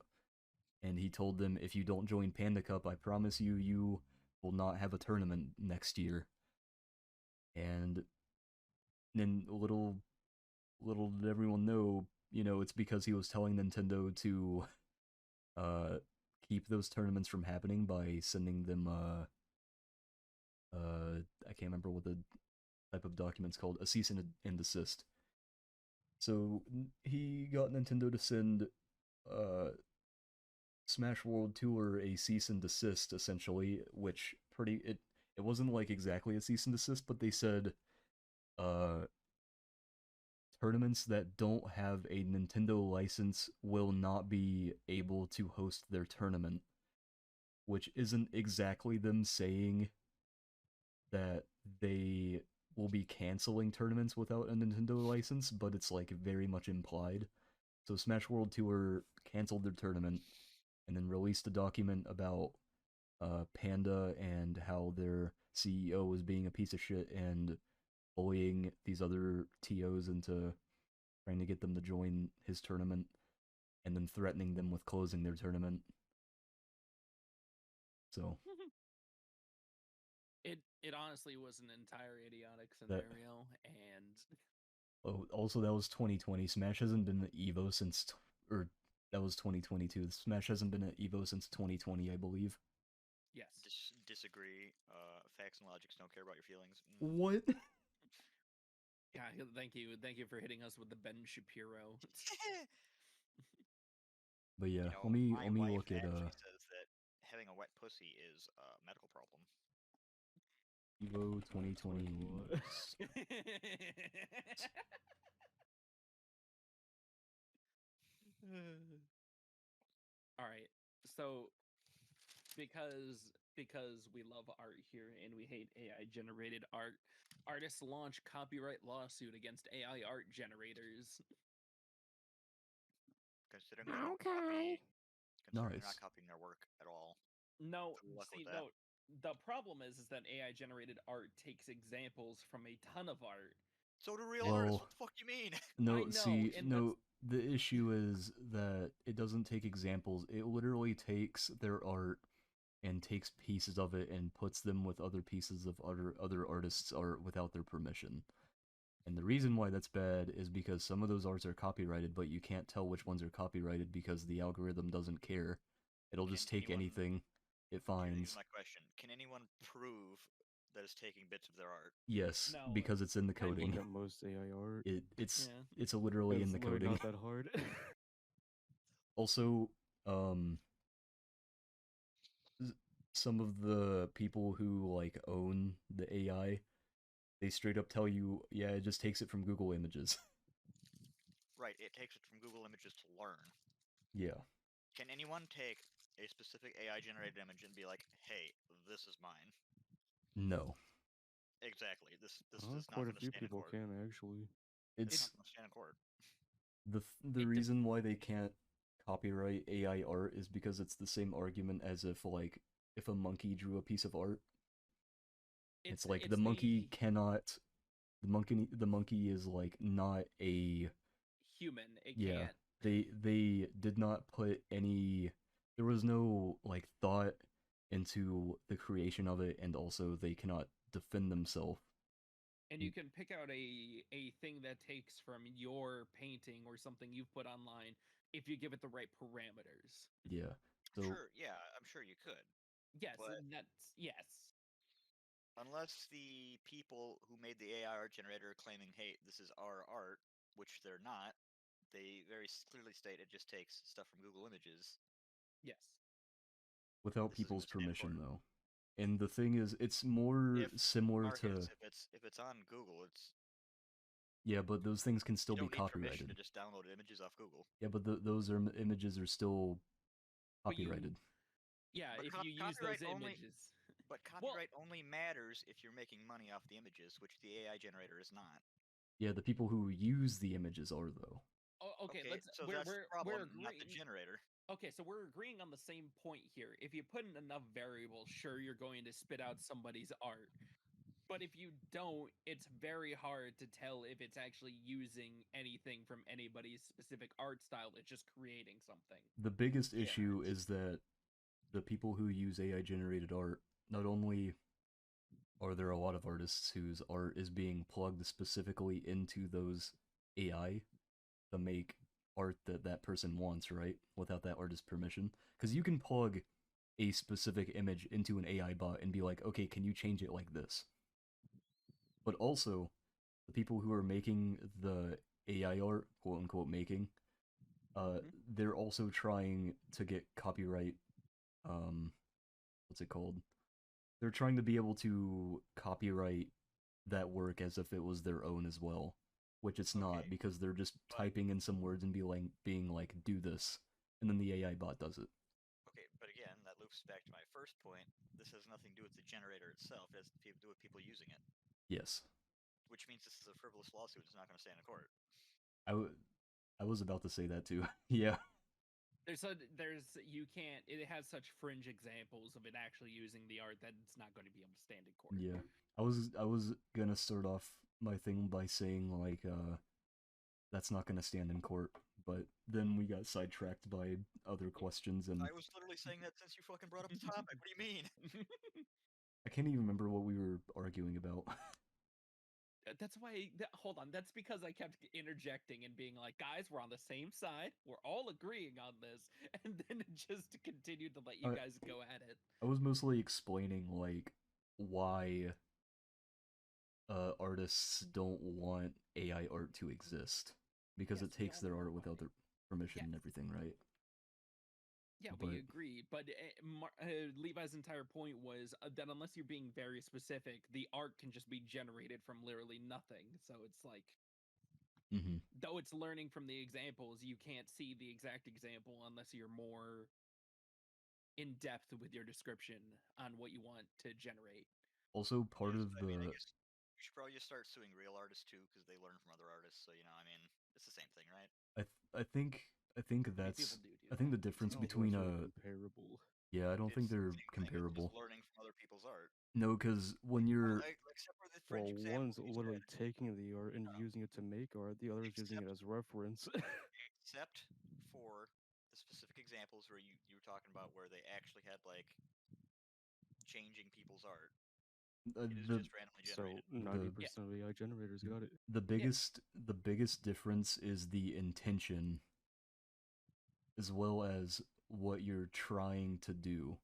And he told them, if you don't join Panda Cup, I promise you, you will not have a tournament next year. And then little did everyone know, it's because he was telling Nintendo to keep those tournaments from happening by sending them I can't remember what the type of document's called, a cease and desist. So he got Nintendo to send Smash World Tour a cease and desist, essentially, which it wasn't like exactly a cease and desist, but they said tournaments that don't have a Nintendo license will not be able to host their tournament, which isn't exactly them saying that they will be canceling tournaments without a Nintendo license, but it's like very much implied. So Smash World Tour canceled their tournament and then released a document about Panda and how their CEO was being a piece of shit and bullying these other TOs into trying to get them to join his tournament and then threatening them with closing their tournament. So It honestly was an entire idiotic That scenario, and oh, also that was 2020. Smash hasn't been at Evo since or that was 2022. Smash hasn't been at Evo since 2020, I believe. yes, Disagree. Facts and logics don't care about your feelings. What? yeah. Thank you for hitting us with the Ben Shapiro. But yeah, You know, let me my let me wife look at actually says that having a wet pussy is a medical problem. Evo Sorry, 2020. what? All right. So because we love art here and we hate AI generated art, artists launch copyright lawsuit against AI art generators. Considering they don't considering they're not Nice. copying their work at all. No, Good luck with see, that. no. The problem is that AI generated art takes examples from a ton of art. So do real Well, artists. What the fuck you mean? No, know, see, and no, the issue is that it doesn't take examples. It literally takes their art and takes pieces of it and puts them with other pieces of other artists' art without their permission. And the reason why that's bad is because some of those arts are copyrighted, but you can't tell which ones are copyrighted because the algorithm doesn't care. It'll Can just take anyone- anything it Here's finds. my question: can anyone prove that it's taking bits of their art? Yes, No, because it's in the I mean- coding. Look at most AI art. It's Yeah. it's literally in It's the literally coding. not that hard. Also, some of the people who like own the AI, they straight up tell you, yeah, it just takes it from Google Images. Right, it takes it from Google Images to learn. Yeah. Can anyone take a specific AI generated image and be like, "Hey, this is mine"? No. Exactly. This is not Quite going a to few stand in people court. can actually. It's It's not going to stand in court. the It reason why they can't copyright AI art is because it's the same argument as if like if a monkey drew a piece of art. It's like the monkey cannot the monkey is like not a human. It yeah. can't. They did not put any there was no like thought into the creation of it, and also they cannot defend themselves. And you can pick out a thing that takes from your painting or something you've put online if you give it the right parameters. Yeah. So Sure, yeah, I'm sure you could. Yes, But- that's yes. Unless the people who made the AI art generator are claiming, "Hey, this is our art," which they're not, they very clearly state it just takes stuff from Google Images. Yes. without This is people's gonna stand permission court. though. And the thing is it's more If similar Marcus, to if it's on Google, it's yeah, but those things can still you be don't need permission copyrighted. to just download images off Google. Yeah, but those are images are still But you- copyrighted. Yeah, But if you use those copyright only- images. But copyright only matters if you're making money off the images, which the AI generator is not. Yeah, the people who use the images are though. Oh, okay, let's so we're that's the we're problem, we're not the agreeing. generator. Okay, so we're agreeing on the same point here. If you put in enough variables, sure, you're going to spit out somebody's art. But if you don't, it's very hard to tell if it's actually using anything from anybody's specific art style. It's just creating something. The biggest Yeah, issue is that the people who use AI generated art, not only are there a lot of artists whose art is being plugged specifically into those AI to make art that that person wants, right? Without that artist's permission. Because you can plug a specific image into an AI bot and be like, okay, can you change it like this? But also, the people who are making the AI art, quote unquote, making, they're also trying to get copyright. What's it called? They're trying to be able to copyright that work as if it was their own as well, which it's not Okay, because they're just but- typing in some words and being like, do this, and then the AI bot does it. Okay, but again, that loops back to my first point. This has nothing to do with the generator itself. It has to do with people using it, Yes, which means this is a frivolous lawsuit. It's not going to stand in court. I was about to say that too. Yeah. You can't. It has such fringe examples of it actually using the art that it's not going to be able to stand in court. Yeah. I was gonna start off my thing by saying like that's not gonna stand in court, but then we got sidetracked by other questions and I was literally saying that since you fucking brought up the topic. What do you mean? I can't even remember what we were arguing about. That's why. Hold on. That's because I kept interjecting and being like, "Guys, we're on the same side. We're all agreeing on this," and then it just continued to let you I- guys go at it. I was mostly explaining like why artists don't want AI art to exist because Yes, it we takes all their know art why. without their permission Yes. and everything, right? Yeah, But we agree. But Levi's entire point was that unless you're being very specific, the art can just be generated from literally nothing. So it's like, mhm. though it's learning from the examples, you can't see the exact example unless you're more in depth with your description on what you want to generate. Also part Yes, of I mean, I the guess you should probably just start suing real artists too, because they learn from other artists. So I mean, it's the same thing, right? I think Many that's people do I think the that. difference Sounds between less really comparable. yeah, I don't think It's the they're same thing. It's just comparable. learning from other people's art. No, because when you're Except for the French Well, example one's you literally said. taking the art and No, using it to make art, the other is using it except as reference. except for the specific examples where you were talking about where they actually had like changing people's art. It is the just randomly So generated. 90% of AI generators got it. the biggest difference is the intention as well as what you're trying to do,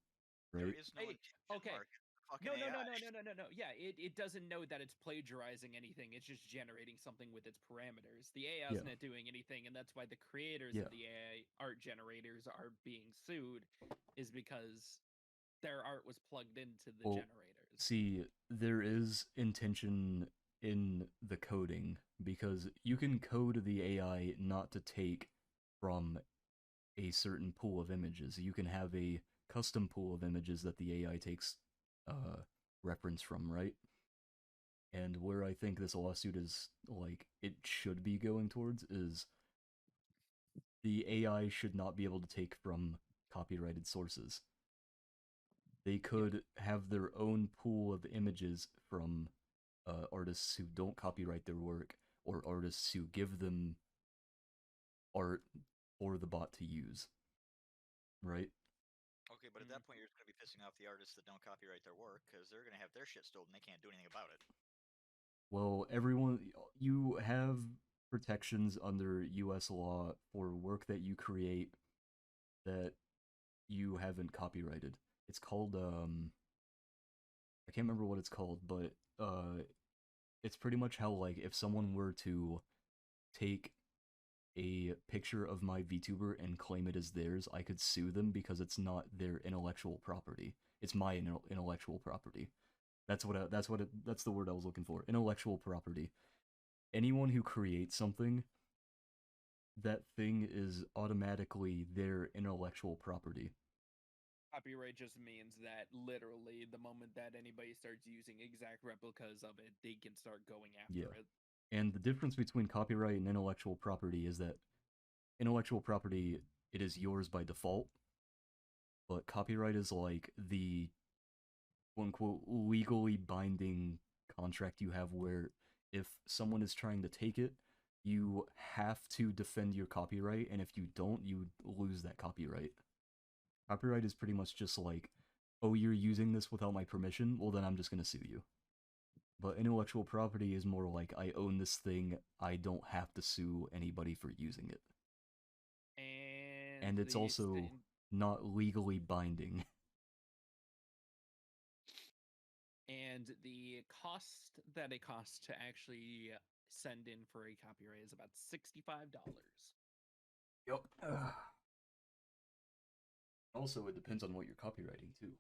There right? is no intention, Okay. Mark. Fucking No, no, no, AI. no, no, no, no, no. Yeah, it doesn't know that it's plagiarizing anything. It's just generating something with its parameters. The AI Yeah. isn't doing anything, and that's why the creators Yeah. of the AI art generators are being sued, is because their art was plugged into the Well, generators. see, there is intention in the coding because you can code the AI not to take from a certain pool of images. You can have a custom pool of images that the AI takes reference from, right? And where I think this lawsuit is like it should be going towards is the AI should not be able to take from copyrighted sources. They could have their own pool of images from artists who don't copyright their work or artists who give them art for the bot to use, right? Okay, but at that point, you're just going to be pissing off the artists that don't copyright their work because they're going to have their shit stolen. They can't do anything about it. Well, everyone, you have protections under US law for work that you create that you haven't copyrighted. It's called, I can't remember what it's called, but it's pretty much how, like, if someone were to take a picture of my VTuber and claim it as theirs, I could sue them because it's not their intellectual property. It's my intellectual property. That's the word I was looking for. Intellectual property. Anyone who creates something, that thing is automatically their intellectual property. Copyright just means that literally the moment that anybody starts using exact replicas of it, they can start going after Yeah. it. And the difference between copyright and intellectual property is that intellectual property, it is yours by default, but copyright is like the quote unquote legally binding contract you have where if someone is trying to take it, you have to defend your copyright, and if you don't, you lose that copyright. Copyright is pretty much just like, oh, you're using this without my permission, well, then I'm just gonna sue you. But intellectual property is more like, I own this thing, I don't have to sue anybody for using it. And it's the also not legally binding. and the cost that it costs to actually send in for a copyright is about $65. Yep. Also, it depends on what you're copywriting too.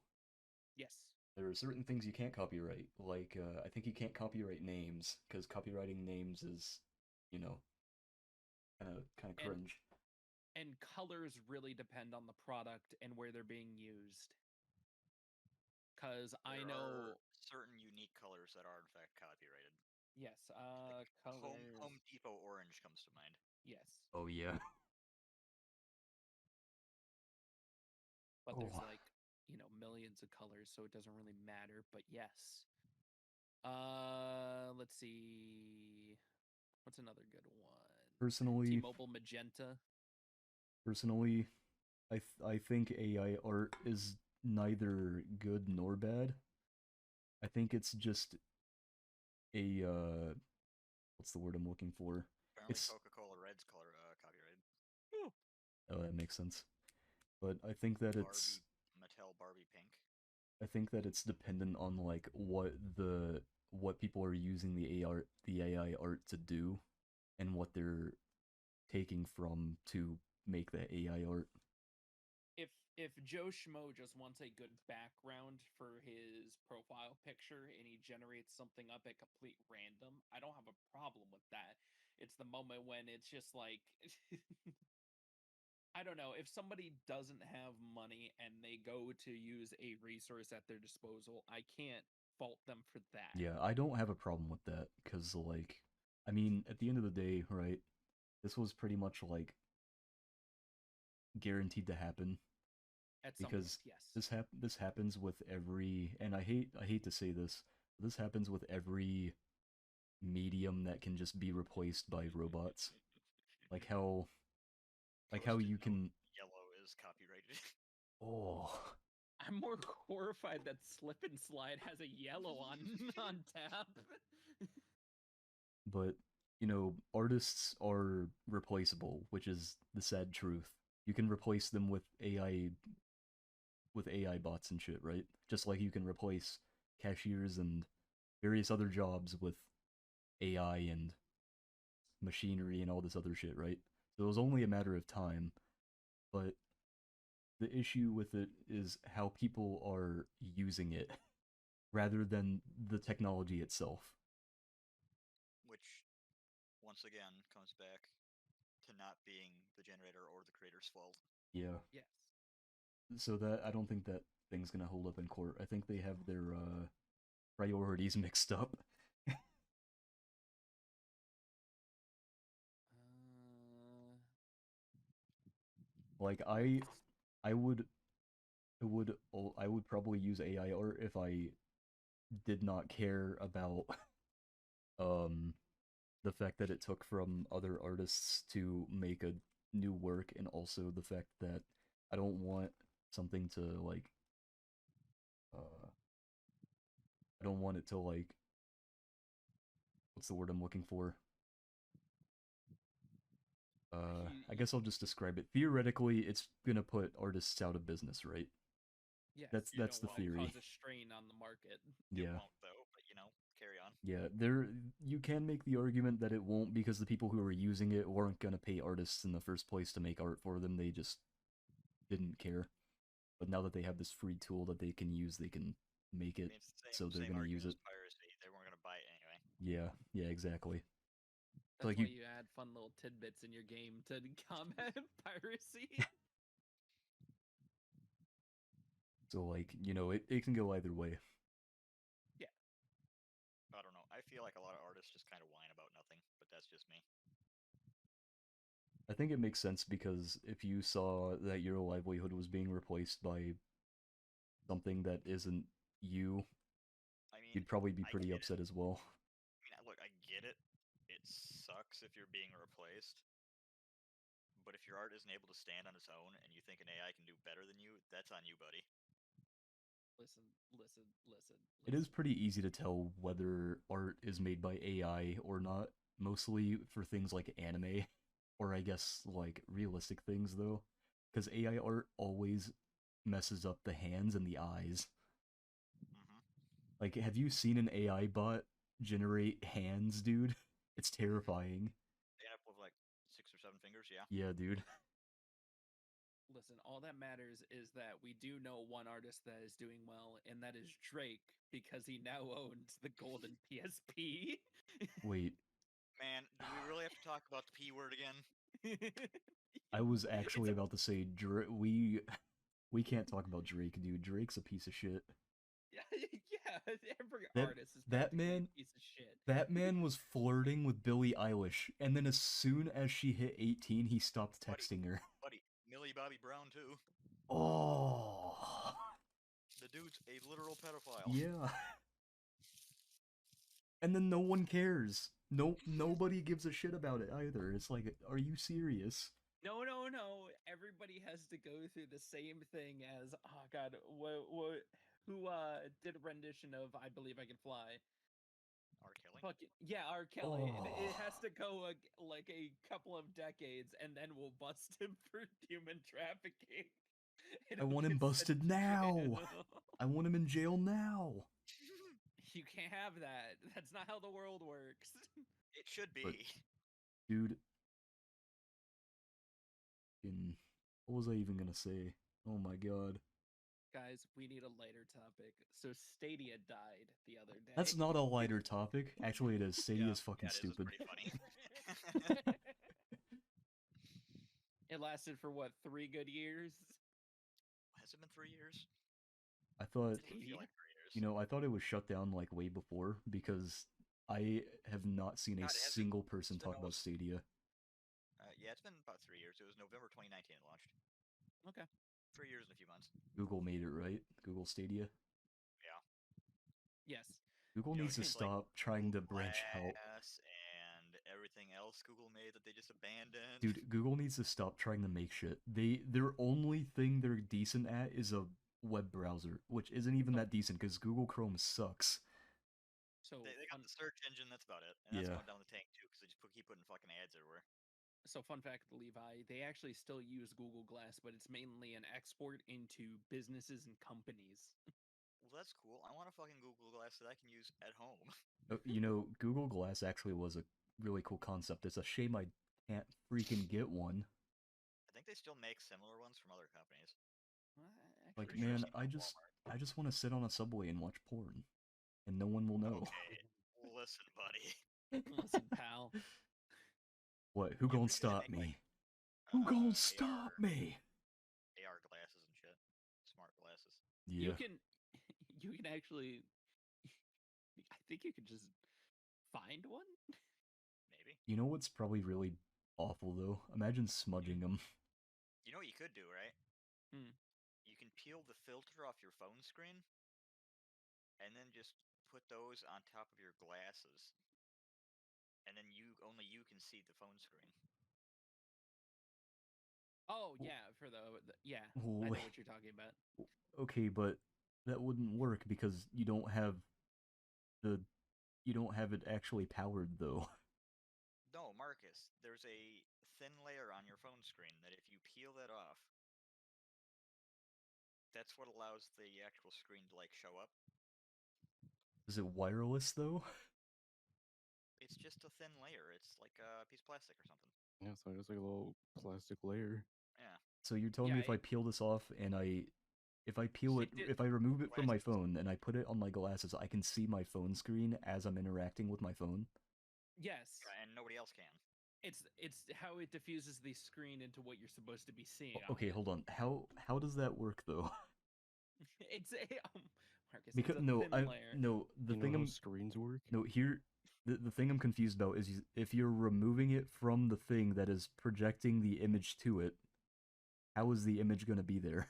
Yes. There are certain things you can't copyright, like I think you can't copyright names because copywriting names is, you know, kind of And cringe. and colors really depend on the product and where they're being used. Cuz I There know are certain unique colors that are in fact copyrighted. yes, Like colors. Home Depot orange comes to mind. Yes. Oh yeah. But there's Oh. like, millions of colors, so it doesn't really matter, but yes. Let's see. What's another good one? Personally, T-Mobile Magenta. personally, I think AI art is neither good nor bad. I think it's just a what's the word I'm looking for? Apparently, It's Coca-Cola Red's color copyrighted. oh, that makes sense. But I think that it's Mattel Barbie Pink. I think that it's dependent on like what people are using the AI art to do and what they're taking from to make that AI art. If Joe Schmo just wants a good background for his profile picture and he generates something up at complete random, I don't have a problem with that. It's the moment when it's just like I don't know, if somebody doesn't have money and they go to use a resource at their disposal, I can't fault them for that. Yeah, I don't have a problem with that cuz like I mean, at the end of the day, right? This was pretty much like guaranteed to happen At some because point, yes. this happens with every and I hate to say this, this happens with every medium that can just be replaced by robots. Like how Post-it you note, can yellow is copyrighted. oh I'm more horrified that Slip and Slide has a yellow on on tap. but you know, artists are replaceable, which is the sad truth. You can replace them with AI bots and shit, right? Just like you can replace cashiers and various other jobs with AI and machinery and all this other shit, right? So it was only a matter of time, but the issue with it is how people are using it rather than the technology itself. Which, once again, comes back to not being the generator or the creator's fault. Yeah. Yes. So that I don't think that thing's gonna hold up in court. I think they have their priorities mixed up. Uh, Like I would I would probably use AI art if I did not care about um the fact that it took from other artists to make a new work and also the fact that I don't want something to like uh I don't want it to like what's the word I'm looking for? I guess I'll just describe it. Theoretically, it's gonna put artists out of business, right? yes, you That's don't the want to theory. cause a strain on the market. It Yeah. won't, though, but carry on. Yeah, there you can make the argument that it won't because the people who are using it weren't gonna pay artists in the first place to make art for them. They just didn't care. But now that they have this free tool that they can use, they can make I it, mean, it's the so they're same gonna use argument it. as piracy. They weren't going to buy it anyway. Yeah, yeah, exactly. That's Like why you, you add fun little tidbits in your game to combat piracy. so like you know, it can go either way. Yeah. I don't know. I feel like a lot of artists just kind of whine about nothing, but that's just me. I think it makes sense because if you saw that your livelihood was being replaced by something that isn't you, I mean, you'd probably be I pretty get it. upset as well. Look, I get it. It sucks if you're being replaced, but if your art isn't able to stand on its own and you think an AI can do better than you, that's on you, buddy. Listen, listen, listen, It is listen. pretty easy to tell whether art is made by AI or not, mostly for things like anime, or I guess like realistic things though, because AI art always messes up the hands and the eyes. Mm-hmm. Like, have you seen an AI bot generate hands, dude? It's terrifying. They end up with like 6 or 7 fingers, yeah. Yeah, dude. Listen, all that matters is that we do know one artist that is doing well, and that is Drake, because he now owns the golden PSP. Wait, Man, do we really have to talk about the P word again? I was It's actually about to say we can't talk about Drake, dude. Drake's a piece of shit. yeah, every That artist is that practically man a piece of shit. that man was flirting with Billie Eilish, and then as soon as she hit 18, he stopped Buddy, texting her. buddy, Millie Bobby Brown too. Oh, The dude's a literal pedophile. yeah. And then no one cares. Nobody gives a shit about it either. It's like, are you serious? No, no, no. Everybody has to go through the same thing as oh god, what who did a rendition of "I Believe I Can Fly." R. Kelly. Fucking yeah, R. Kelly. And it has Oh. to go like a couple of decades, and then we'll bust him for human trafficking. And I he'll want him get sent busted to now. jail. I want him in jail now. You can't have that. That's not how the world works. It should But- be. Dude. What was I even gonna say? Oh my god. Guys, we need a lighter topic. So Stadia died the other day. That's not a lighter topic. Actually, it is. Stadia is fucking it is. stupid. It's pretty funny. It lasted for what, 3 good years? Has it been 3 years? I thought, It doesn't feel like 3 years. you know, I thought it was shut down like way before because I have not seen a God, it hasn't- single person it's been talk about almost- Stadia. Yeah, it's been about 3 years. It was November 2019 it launched. Okay. 3 years and a few months. Google made it, right? Google Stadia. Yes. Google You know, needs to it's like stop trying to Google branch out. Glass and everything else Google made that they just abandoned. Dude, Google needs to stop trying to make shit. Their only thing they're decent at is a web browser, which isn't even that decent because Google Chrome sucks. So They got fun, the search engine, that's about it. And that's Yeah. going down the tank too, because they just keep putting fucking ads everywhere. so fun fact, Levi, they actually still use Google Glass, but it's mainly an export into businesses and companies. Well, that's cool. I want a fucking Google Glass that I can use at home. You know, Google Glass actually was a really cool concept. It's a shame I can't freaking get one. I think they still make similar ones from other companies. Like, Actually, man, seen them at I just want to sit on a subway and watch porn, and no one will know. Okay, listen, buddy. listen, pal. What? Who You gonna could just stop make, like, me? Who gonna AR stop me? AR glasses and shit. Smart glasses. You Yeah. can actually. I think you could just find one. Maybe. You know what's probably really awful though? Imagine smudging them. You know what you could do, right? Hmm. You can peel the filter off your phone screen and then just put those on top of your glasses. And then only you can see the phone screen. Oh yeah, for yeah, I know Wait. what you're talking about. Okay, but that wouldn't work because you don't have it actually powered though. No, Marcus, there's a thin layer on your phone screen that if you peel that off, that's what allows the actual screen to like show up. Is it wireless though? It's just a thin layer. It's like a piece of plastic or something. Yeah, so it's like a little plastic layer. Yeah. So you're telling me Yeah, if I peel this off and if I remove it from my Glasses. phone and I put it on my glasses, I can see my phone screen as I'm interacting with my phone? Yes, And nobody else can. it's how it diffuses the screen into what you're supposed to be seeing. Okay, hold on. How does that work though? It's a Marcus. Because it's a no, thin layer. the You know thing how I'm screens work? no here the thing I'm confused about is if you're removing it from the thing that is projecting the image to it, how is the image going to be there?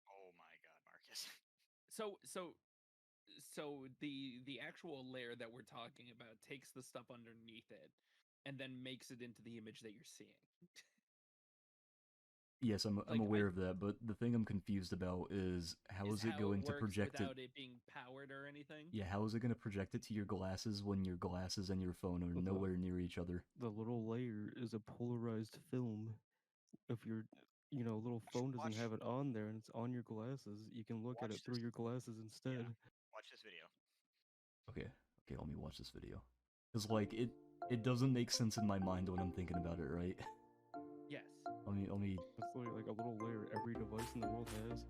Oh my god, Marcus. So the actual layer that we're talking about takes the stuff underneath it and then makes it into the image that you're seeing. Yes, I'm Like, aware of that, but the thing I'm confused about is how is it going to works project it? without it being powered or anything? Yeah, how is it going to project it to your glasses when your glasses and your phone are Well, nowhere near each other? The little layer is a polarized film. If your little phone doesn't watch- have it on there and it's on your glasses, you can look at watch it through this. your glasses instead. Watch this video. Okay, let me watch this video. Cuz like it doesn't make sense in my mind when I'm thinking about it, right? Yes. Let me It's like a little layer every device in the world has.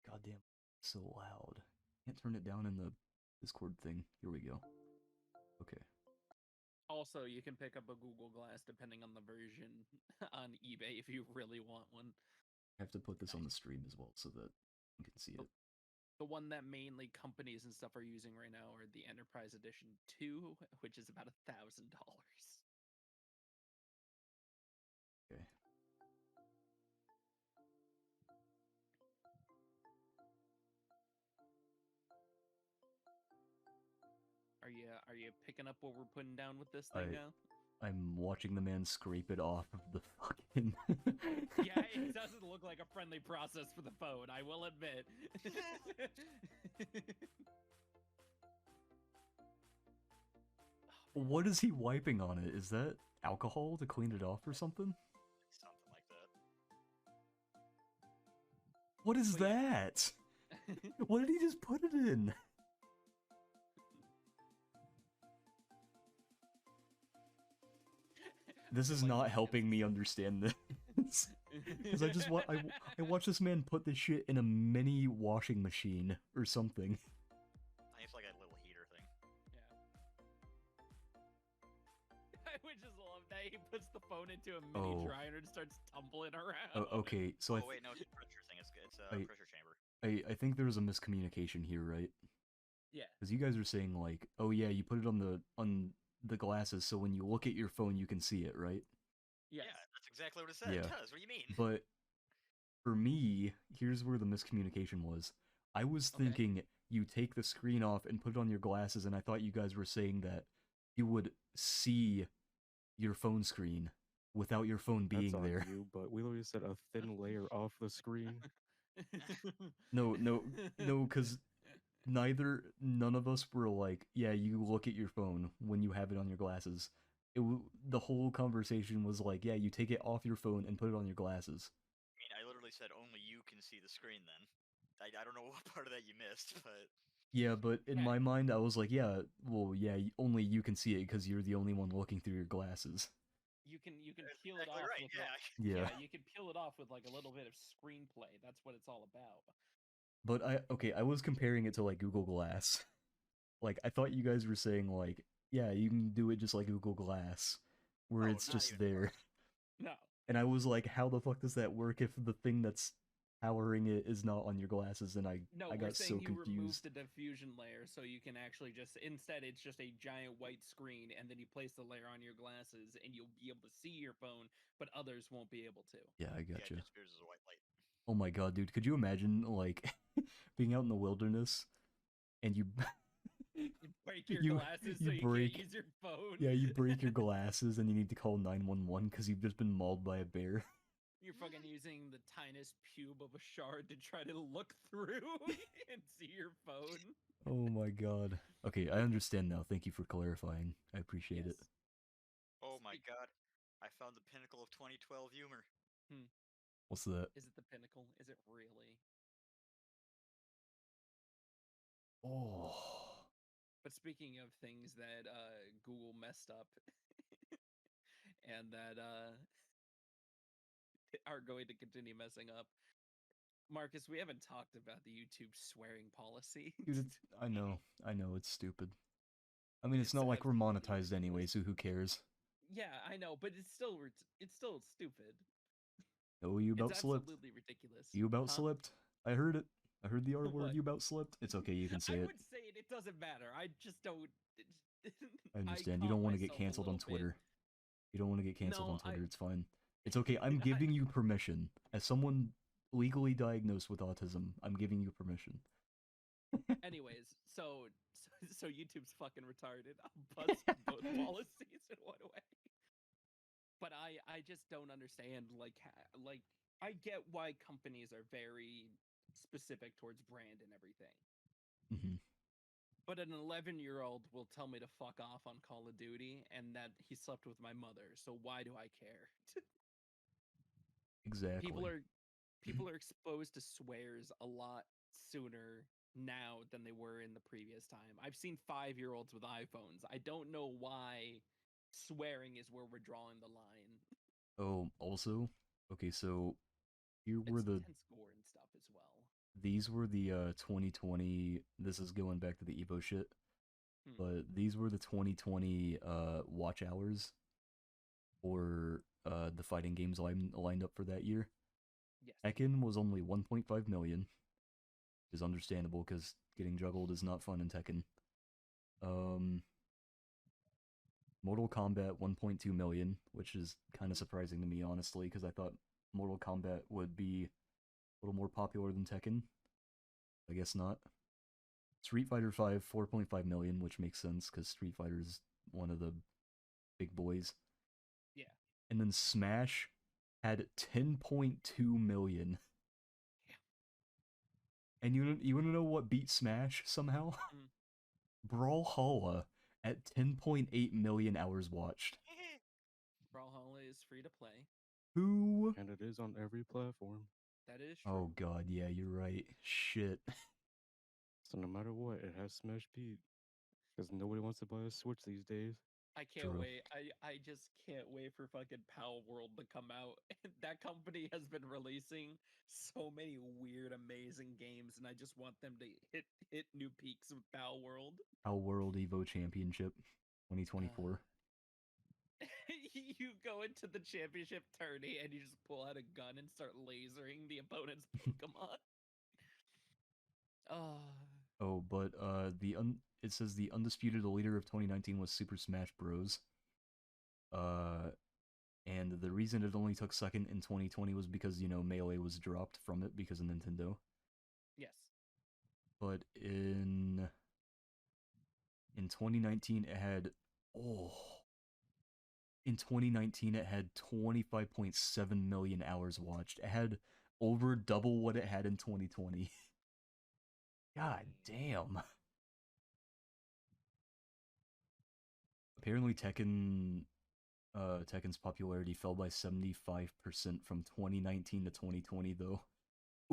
goddamn so loud. Can't turn it down in the Discord thing. Here we go. Okay. Also, you can pick up a Google Glass depending on the version on eBay if you really want one. I have to put this on the stream as well so that you can see it. The one that mainly companies and stuff are using right now are the Enterprise Edition 2, which is about $1,000. Okay. Are you picking up what we're putting down with this thing now? I'm watching the man scrape it off of the fucking. Yeah, it doesn't look like a friendly process for the phone, I will admit. What is he wiping on it? Is that alcohol to clean it off or something? Something like that. What is But yeah. that? What did he just put it in? This is Like, not helping me understand this. Because I watched this man put this shit in a mini washing machine or something. I think it's like a little heater thing. Yeah. I would just love that he puts the phone into a mini Oh. dryer and starts tumbling around. Oh, okay, so Oh wait, no, it's a pressure thing. It's a I- pressure chamber. I think there was a miscommunication here, right? Yeah. Because you guys are saying like, oh yeah, you put it on the glasses, so when you look at your phone, you can see it, right? Yes. Yeah, that's exactly what it said. Yeah. It does. What do you mean? But for me, here's where the miscommunication was. I was Okay. thinking you take the screen off and put it on your glasses, and I thought you guys were saying that you would see your phone screen without your phone being That's on there. you, but we literally said a thin layer off the screen. No, because none of us were like, yeah, you look at your phone when you have it on your glasses. The whole conversation was like, yeah, you take it off your phone and put it on your glasses. I mean, I literally said only you can see the screen then. I don't know what part of that you missed, but Yeah, but in Yeah. my mind, I was like, yeah, well, yeah, only you can see it because you're the only one looking through your glasses. You can that's peel it exactly off right. with Yeah. Yeah. yeah, you can peel it off with like a little bit of screenplay. That's what it's all about. But I was comparing it to like Google Glass. Like, I thought you guys were saying like, yeah, you can do it just like Google Glass, where Oh, it's not just even there. close. No. And I was like, how the fuck does that work if the thing that's powering it is not on your glasses? And I No, I we're got so saying you remove confused. the diffusion layer so you can actually just instead it's just a giant white screen and then you place the layer on your glasses and you'll be able to see your phone, but others won't be able to. Yeah, I Yeah, gotcha. it disappears as a white light. Oh my god, dude, could you imagine like being out in the wilderness and you You break your You- glasses you so you break- can't use your phone. yeah, you break your glasses and you need to call 911 because you've just been mauled by a bear. You're fucking using the tiniest pube of a shard to try to look through and see your phone. Oh my god. Okay, I understand now. Thank you for clarifying. I appreciate it. Yes. Oh my Speak- god. I found the pinnacle of 2012 humor. What's that? Is it the pinnacle? Is it really? Oh. But speaking of things that Google messed up and that are going to continue messing up, Marcus, we haven't talked about the YouTube swearing policy. Dude, I know, it's stupid. I mean, it's It's not like we're absolutely monetized anyway, ridiculous. so who cares? Yeah, I know, but it's still stupid. Oh, you about It's slipped? absolutely ridiculous. You about Huh? slipped? I heard it. I heard the R word. What? You about slipped? It's okay. You can say I it. would say it. It doesn't matter. I just don't. I understand. You don't want to get canceled on Twitter. You don't want to get canceled No, on Twitter. I- It's fine. It's okay. I'm giving you permission. As someone legally diagnosed with autism, I'm giving you permission. Anyways, so YouTube's fucking retarded. I'll bust both policies in one way. But I just don't understand like I get why companies are very specific towards brand and everything. Hmm. But an 11-year-old will tell me to fuck off on Call of Duty and that he slept with my mother. So why do I care? Exactly. People are exposed to swears a lot sooner now than they were in the previous time. I've seen 5-year-olds with iPhones. I don't know why swearing is where we're drawing the line. Oh, also, okay. So here were It's the intense gore and stuff as well. these were the 2020. This is going back to the Evo shit, Hmm. but these were the 2020 watch hours for the fighting games lined up for that year. Yes. Tekken was only 1.5 million, which is understandable because getting juggled is not fun in Tekken. Mortal Kombat 1.2 million, which is kind of surprising to me, honestly, because I thought Mortal Kombat would be a little more popular than Tekken. I guess not. Street Fighter 5, 4.5 million, which makes sense because Street Fighter is one of the big boys. and then Smash had 10.2 million. And you want to know what beat Smash somehow? Mm. Brawlhalla at 10.8 million hours watched. Brawlhalla is free to play. Who? And it is on every platform. That is true. Oh god, yeah, you're right. Shit. So no matter what, it has Smash Beat. Because nobody wants to buy a Switch these days. I can't True. wait. I just can't wait for fucking Pal World to come out. That company has been releasing so many weird, amazing games, and I just want them to hit new peaks with Pal World. Our World Evo Championship 2024. You go into the championship tourney and you just pull out a gun and start lasering the opponent's Pokemon. Oh, Oh, but it says the undisputed leader of 2019 was Super Smash Bros. And the reason it only took second in 2020 was because, you know, Melee was dropped from it because of Nintendo. yes. But in 2019 it had in 2019 it had 25.7 million hours watched. It had over double what it had in 2020. God damn. Apparently Tekken's popularity fell by 75% from 2019 to 2020 though.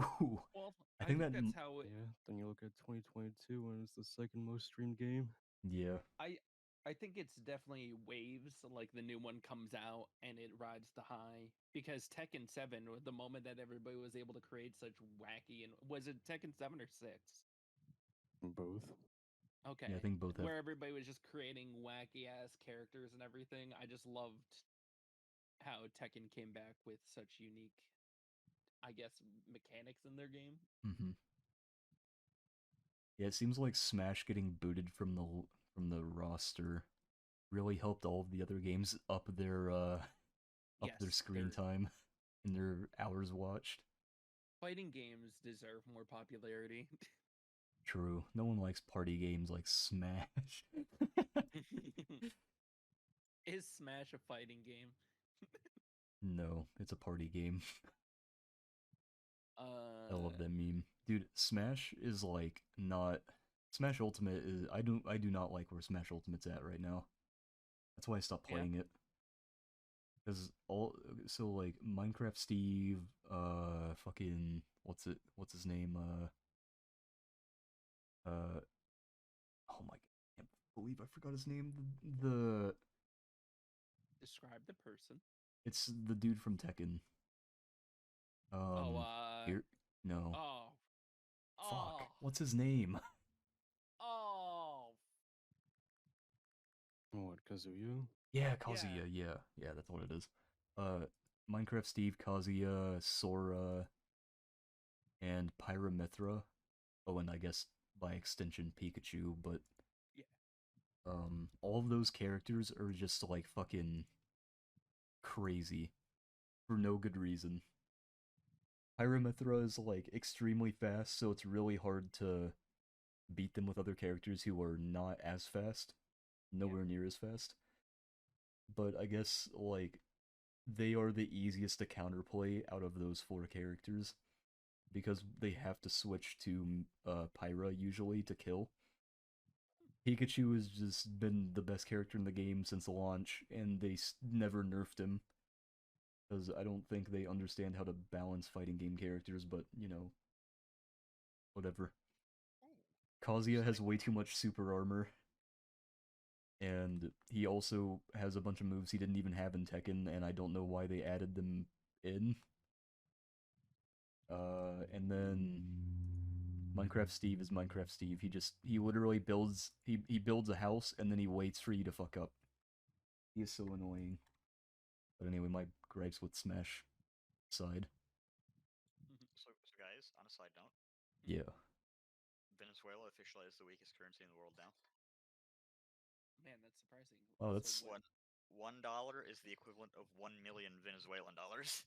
Ooh. Well, I think that that's how Yeah, then you look at 2022 and it's the second most streamed game. yeah. I think it's definitely waves. Like the new one comes out and it rides the high because Tekken 7, the moment that everybody was able to create such wacky and was it Tekken 7 or 6? Both. Okay. Yeah, I think both have. Where everybody was just creating wacky ass characters and everything. I just loved how Tekken came back with such unique, I guess, mechanics in their game. Mm-hmm. Yeah, it seems like Smash getting booted from the roster really helped all of the other games up their Yes, screen they're- time and their hours watched. Fighting games deserve more popularity. True. No one likes party games like Smash. Is Smash a fighting game? No, it's a party game. I love Uh, that meme. Dude, Smash is like not Smash Ultimate is I do not like where Smash Ultimate's at right now. That's why I stopped Yeah. playing it. Cuz like Minecraft Steve, fucking what's his name? Oh my god, I can't believe I forgot his name. The describe the person. it's the dude from Tekken. Oh, Here, no. oh, Fuck. oh, What's his name? oh. What, Kazuya? Yeah, Kazuya. Yeah, that's what it is. Minecraft Steve, Kazuya, Sora, and Pyramithra. Oh, and I guess by extension Pikachu. But Yeah. all of those characters are just like fucking crazy for no good reason. Pyramithra is like extremely fast, so it's really hard to beat them with other characters who are not as fast, nowhere near as fast. But I guess like they are the easiest to counterplay out of those four characters because they have to switch to Pyra usually to kill. Pikachu has just been the best character in the game since launch, and they never nerfed him because I don't think they understand how to balance fighting game characters. But you know, whatever. Kazuya has way too much super armor, and he also has a bunch of moves he didn't even have in Tekken, and I don't know why they added them in. And then Minecraft Steve is Minecraft Steve. He literally builds he builds a house and then he waits for you to fuck up. He is so annoying. But anyway, my gripes with Smash side. So guys, on a side note, Yeah. Venezuela officially is the weakest currency in the world now. Man, that's surprising. Oh, that's $1 is the equivalent of 1,000,000 Venezuelan dollars.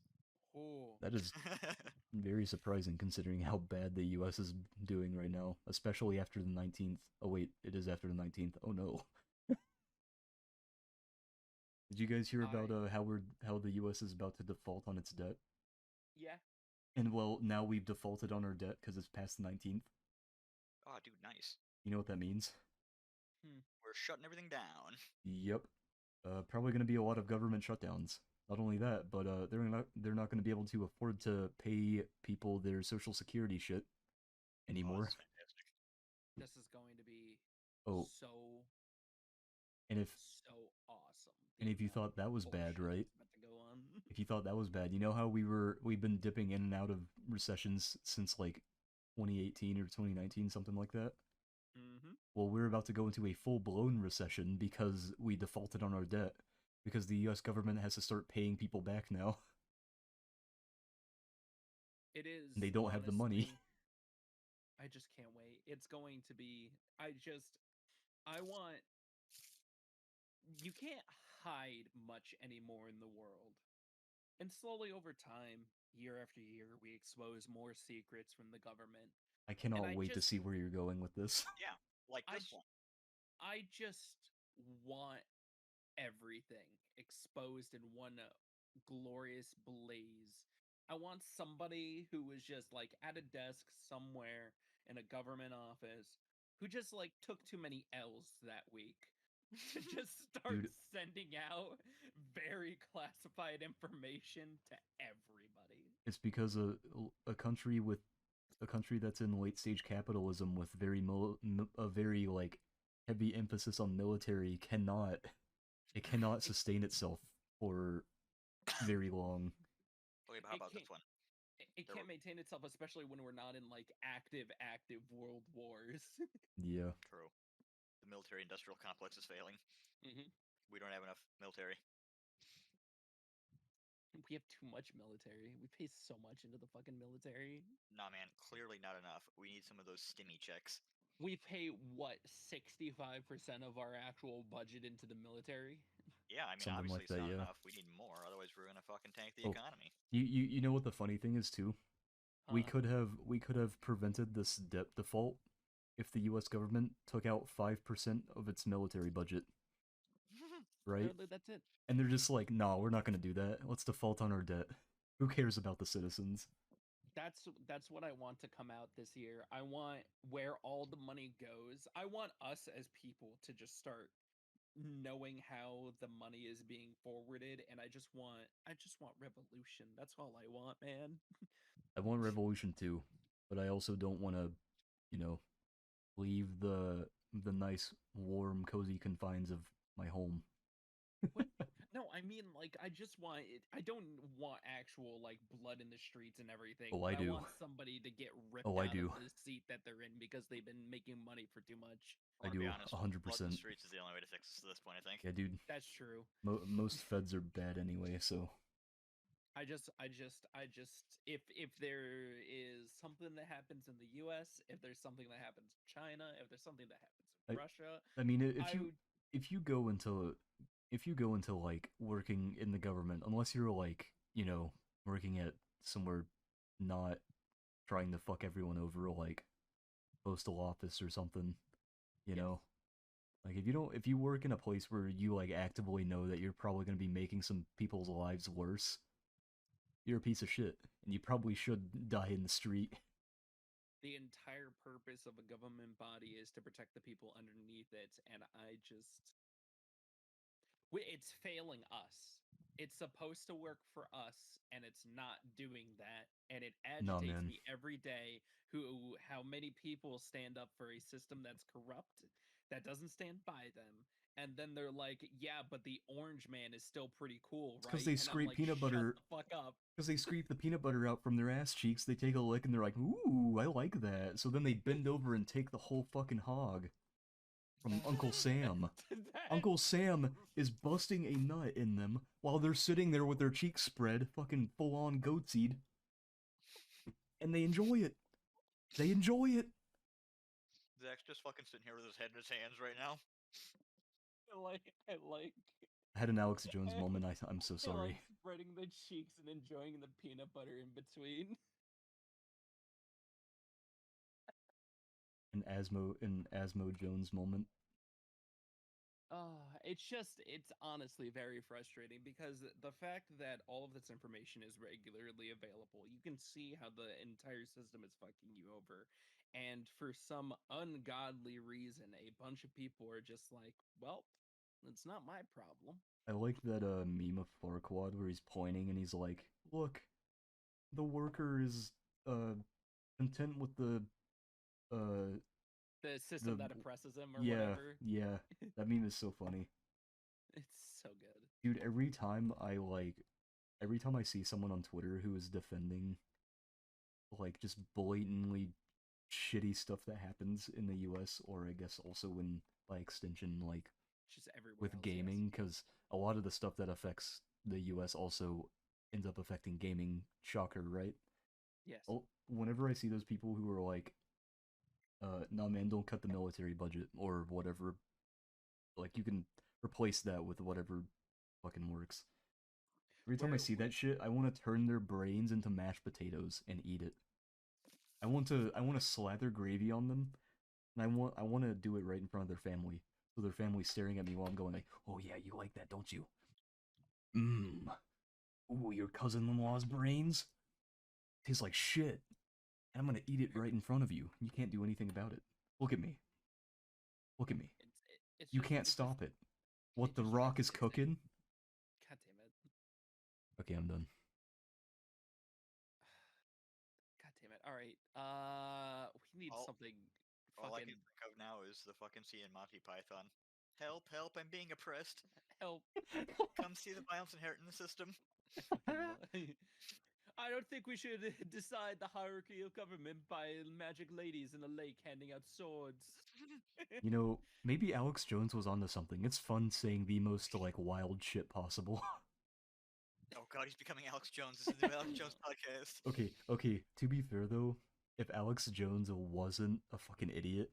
Oh, that is very surprising considering how bad the US is doing right now, especially after the 19th. Oh wait, it is after the 19th. Oh no. Did you guys hear about I- how the U.S. is about to default on its debt? Yeah. And well, now we've defaulted on our debt because it's past the 19th. Oh, dude, nice. You know what that means? We're shutting everything down. Yep. Probably going to be a lot of government shutdowns. Not only that, but they're not going to be able to afford to pay people their social security shit Oh, anymore. this is fantastic. This is going to be Oh, so and if awesome. and the if you amount thought that was bad, bullshit right? that's about to go on. If you thought that was bad, you know how we've been dipping in and out of recessions since like 2018 or 2019, something like that. Mm-hmm. Well, we're about to go into a full-blown recession because we defaulted on our debt because the US government has to start paying people back now. It is. And they don't have the money. honestly- I just can't wait. It's going to be. I want. You can't hide much anymore in the world. And slowly over time, year after year, we expose more secrets from the government. I cannot I wait to just- see where you're going with this. Yeah, like I this j- one. I just want everything exposed in one glorious blaze. I want somebody who was just like at a desk somewhere in a government office who just like took too many L's that week to just start Dude. sending out very classified information to everybody. It's because a country with a country that's in late stage capitalism with a very like heavy emphasis on military cannot sustain itself for very long. Okay, but how It about this can't- one? It There can't were- maintain itself, especially when we're not in like active world wars. Yeah. True. The military-industrial complex is failing. Mhm. We don't have enough military. We have too much military. We pay so much into the fucking military. Nah, man, clearly not enough. We need some of those stimmy checks. We pay what 65% of our actual budget into the military. Yeah, I mean, Something obviously like it's that, not yeah. enough. We need more, otherwise we're gonna fucking tank the Oh. economy. You know what the funny thing is too? We Huh. could have prevented this debt default if the US government took out 5% of its military budget, right? Literally, that's it. And they're just like, "Nah, we're not going to do that. Let's default on our debt. Who cares about the citizens?" That's what I want to come out this year. I want where all the money goes. I want us as people to just start knowing how the money is being forwarded, and I just want revolution. That's all I want, man. I want revolution too, but I also don't want to, you know, leave the nice, warm, cozy confines of my home. What? No, I mean like I just want it. I don't want actual like blood in the streets and everything. Oh, I but do. want somebody to get ripped Oh, I out do. of the seat that they're in because they've been making money for too much. I I'm gonna do, be honest, 100%. blood in the streets is the only way to fix this at this point, I think. Yeah, dude. That's true. Most feds are bad anyway, so I just if there is something that happens in the US, if there's something that happens in China, if there's something that happens in Russia, I mean, I would if you go into like working in the government, unless you're like, you know, working at somewhere not trying to fuck everyone over, like postal office or something, you Yes. know, like if you work in a place where you like actively know that you're probably going to be making some people's lives worse, you're a piece of shit, and you probably should die in the street. the entire purpose of a government body is to protect the people underneath it, and it's failing us. It's supposed to work for us, and it's not doing that, and it Nah, agitates man. me every day how many people stand up for a system that's corrupt, that doesn't stand by them, and then they're like, yeah, but the orange man is still pretty cool, right? 'cause they And I'm scrape like, peanut "Shut butter- the fuck up." Because they scrape the peanut butter out from their ass cheeks, they take a lick, and they're like, "Ooh, I like that." So then they bend over and take the whole fucking hog from Uncle Sam. That- Uncle Sam is busting a nut in them while they're sitting there with their cheeks spread, fucking full-on goatseed. And they enjoy it. They enjoy it. Zach's just fucking sitting here with his head in his hands right now. I like I had an Alex Jones moment. I'm so I sorry. like spreading the cheeks and enjoying the peanut butter in between. An Asmo Jones moment. It's honestly very frustrating because the fact that all of this information is regularly available, you can see how the entire system is fucking you over. And for some ungodly reason, a bunch of people are just like, well, it's not my problem. I like that meme of Farquaad where he's pointing and he's like, "Look, the worker is uh content with uh The system the that oppresses him or yeah, whatever. yeah. That meme is so funny. It's so good. Dude, every time I see someone on Twitter who is defending like just blatantly shitty stuff that happens in the US, or I guess also in by extension like Just everywhere with else, gaming, because a lot of the stuff that affects the US also ends up affecting gaming. Shocker, right? Yes. Oh, whenever I see those people who are like, no man, don't cut the military budget or whatever, like you can replace that with whatever fucking works. Every time I Where see that shit, I want to turn their brains into mashed potatoes and eat it. I want to slather gravy on them, and I want to do it right in front of their family, so their family's staring at me while I'm going like, "Oh yeah, you like that, don't you? Mmm. Ooh, your cousin-in-law's brains tastes like shit, and I'm gonna eat it right in front of you. You can't do anything about it. Look at me. Look at me. it's You just can't it's stop just it. What it the just Rock is infuriates me. cooking? God damn it. Okay, I'm done. God damn it. All right. We need All, something all I fucking can think of now is the fucking scene in Monty Python. Help, help, I'm being oppressed. help. Come see the violence inherent in the system. I fucking I don't think we should decide the hierarchy of government by magic ladies in a lake handing out swords. You know, maybe Alex Jones was onto something. It's fun saying the most like wild shit possible. Oh god, he's becoming Alex Jones. This is the new Alex Jones podcast. Okay. To be fair though, if Alex Jones wasn't a fucking idiot,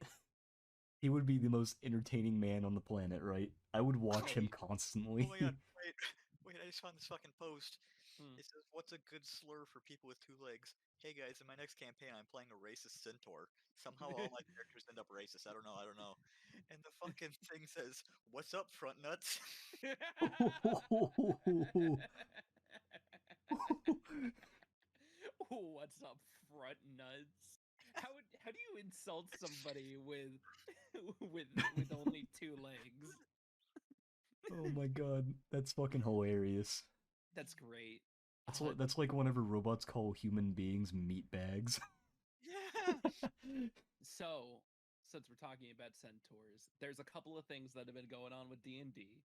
he would be the most entertaining man on the planet, right? I would watch him Oh constantly. my god, wait, wait, I just found this fucking post. Hmm. It says, what's a good slur for people with two legs? Hey guys, in my next campaign, I'm playing a racist centaur. Somehow all my characters end up racist. I don't know. And the fucking thing says, what's up, front nuts? What's up, front nuts? How do you insult somebody with with only two legs? Oh my god, that's fucking hilarious. That's great. That's like whenever robots call human beings meat bags. Yeah. So, since we're talking about centaurs, there's a couple of things that have been going on with D&D.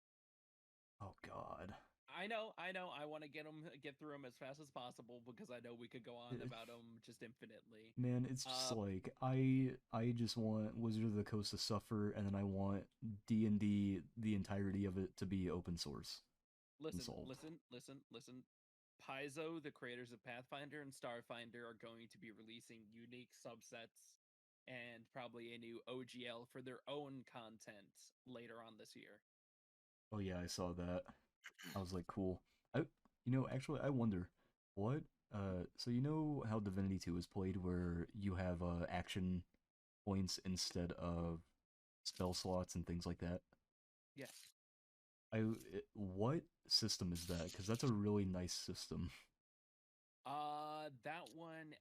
Oh god. I know. I want to get through them as fast as possible because I know we could go on about them just infinitely. Man, it's just like I just want Wizard of the Coast to suffer, and then I want D&D, the entirety of it, to be open source. Listen, Solved. listen. Paizo, the creators of Pathfinder and Starfinder, are going to be releasing unique subsets and probably a new OGL for their own content later on this year. Oh yeah, I saw that. I was like, cool. Actually, I wonder what. So you know how Divinity 2 is played, where you have action points instead of spell slots and things like that. Yes. What system is that? Because that's a really nice system. That one,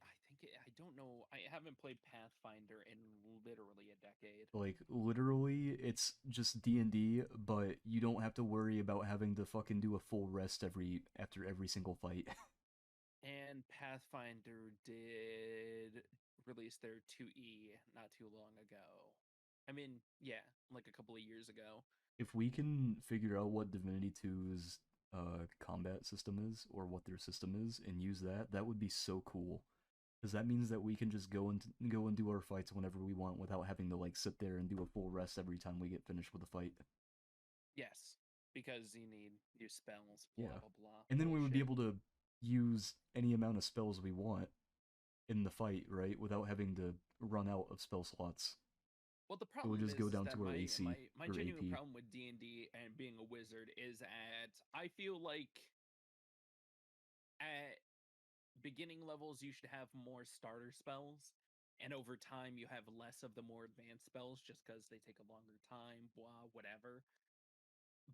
I don't know. I haven't played Pathfinder in literally a decade. Like literally, it's just D&D, but you don't have to worry about having to fucking do a full rest after every single fight. And Pathfinder did release their 2E not too long ago. I mean, yeah, like a couple of years ago. If we can figure out what Divinity 2's combat system is, or what their system is, and use that, that would be so cool. Because that means that we can just go and do our fights whenever we want without having to like sit there and do a full rest every time we get finished with a fight. Yes, because you need your spells, blah Yeah. blah blah. And then we would be bullshit. able to use any amount of spells we want in the fight, right? Without having to run out of spell slots. Well, the It would problem just go is down that to our AC my or genuine AP. problem with D&D and being a wizard is at I feel like at beginning levels you should have more starter spells, and over time you have less of the more advanced spells just because they take a longer time, blah, whatever.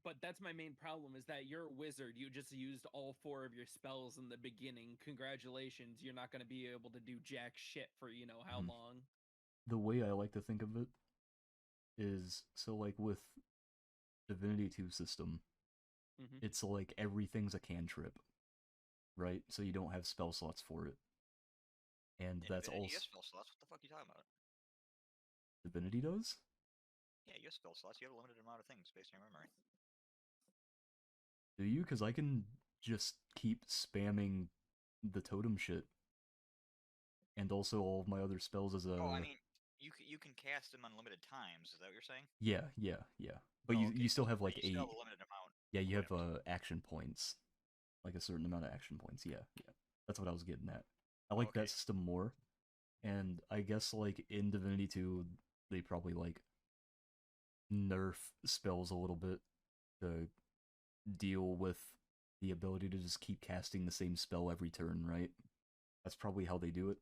But that's my main problem is that you're a wizard. You just used all 4 of your spells in the beginning. Congratulations, you're not going to be able to do jack shit for you know how Mhm. long. The way I like to think of it is so like with Divinity 2 system, Mhm. it's like everything's a cantrip, right? So you don't have spell slots for it. And In that's Divinity, you also have spell slots. What the fuck are you talking about? Divinity does? Yeah, you have spell slots. You have a limited amount of things based on your memory. Do you? Because I can just keep spamming the totem shit. And also all of my other spells as Oh, I a... mean, you can cast them unlimited times. Is that what you're saying? Yeah. But Oh, you okay. still have But like you still 8... have a limited amount. Yeah, you of have items. action points. Like a certain amount of action points. Yeah. That's what I was getting at. I Oh, like okay. that system more. And I guess like in Divinity 2, they probably like nerf spells a little bit to deal with the ability to just keep casting the same spell every turn, right? That's probably how they do it.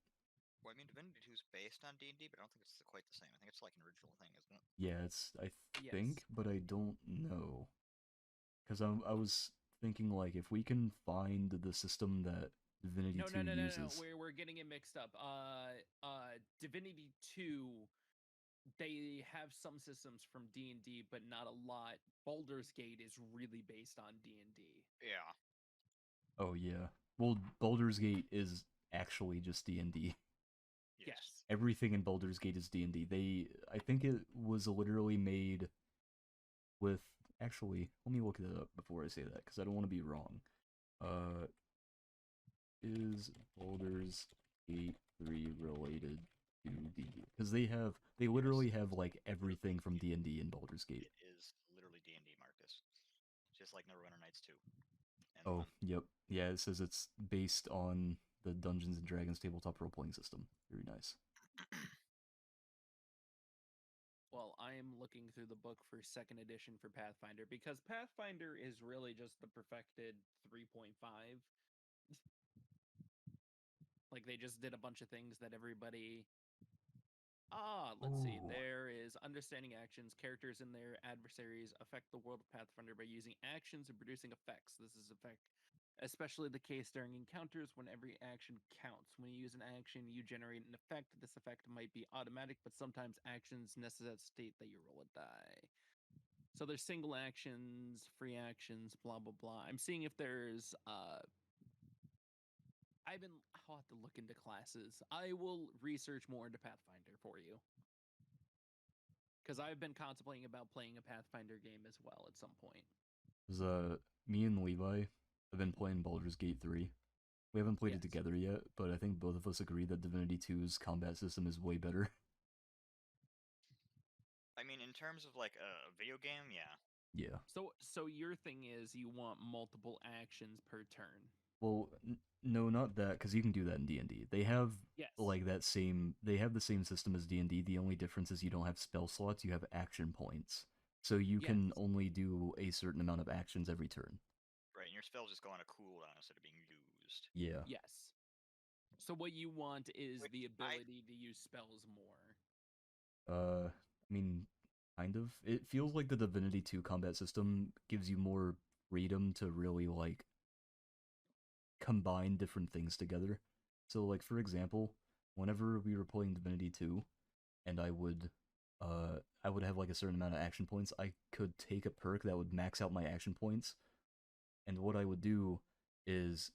Well, I mean, Divinity 2 is based on D&D, but I don't think it's quite the same. I think it's like an original thing, isn't it? Yeah, it's I Yes. think, but I don't know. Because I was thinking like if we can find the system that Divinity 2 No. uses. We're getting it mixed up. Divinity 2, they have some systems from D&D, but not a lot. Baldur's Gate is really based on D&D. Yeah. Oh yeah. Well, Baldur's Gate is actually just D&D. Yes. Everything in Baldur's Gate is D&D. I think it was literally made with actually, let me look it up before I say that cuz I don't want to be wrong. Uh is Baldur's Gate 3 related to D&D? Cuz they literally have like everything from D&D in Baldur's Gate. It is literally D&D, Marcus. Just like Neverwinter Nights 2 and Oh, 1. yep. Yeah, it says it's based on the Dungeons and Dragons tabletop role-playing system. Very nice. Well, I am looking through the book for 2nd edition for Pathfinder because Pathfinder is really just the perfected 3.5. Like they just did a bunch of things that everybody let's see. Oh. There is understanding actions. Characters and their adversaries affect the world of Pathfinder by using actions and producing effects. This is especially the case during encounters when every action counts. When you use an action, you generate an effect. This effect might be automatic, but sometimes actions necessitate that you roll a die. So there's single actions, free actions, blah blah blah. I'm seeing if there's I'll have to look into classes. I will research more into Pathfinder for you. Because I've been contemplating about playing a Pathfinder game as well at some point. 'Cause, me and Levi have been playing Baldur's Gate 3. We haven't played it Yes. together yet, but I think both of us agree that Divinity 2's combat system is way better. I mean, in terms of like a video game, yeah. Yeah. So your thing is you want multiple actions per turn. Well, no, not that, because you can do that in D&D. They have Yes. like they have the same system as D&D. The only difference is you don't have spell slots, you have action points. So you can Yes. only do a certain amount of actions every turn. Right, and your spells just go on a cooldown instead of being used. Yeah. Yes. So what you want is Which the ability to use spells more. I mean, kind of. It feels like the Divinity 2 combat system gives you more freedom to really like combine different things together. So like for example, whenever we were playing Divinity 2 and I would have like a certain amount of action points, I could take a perk that would max out my action points. And what I would do is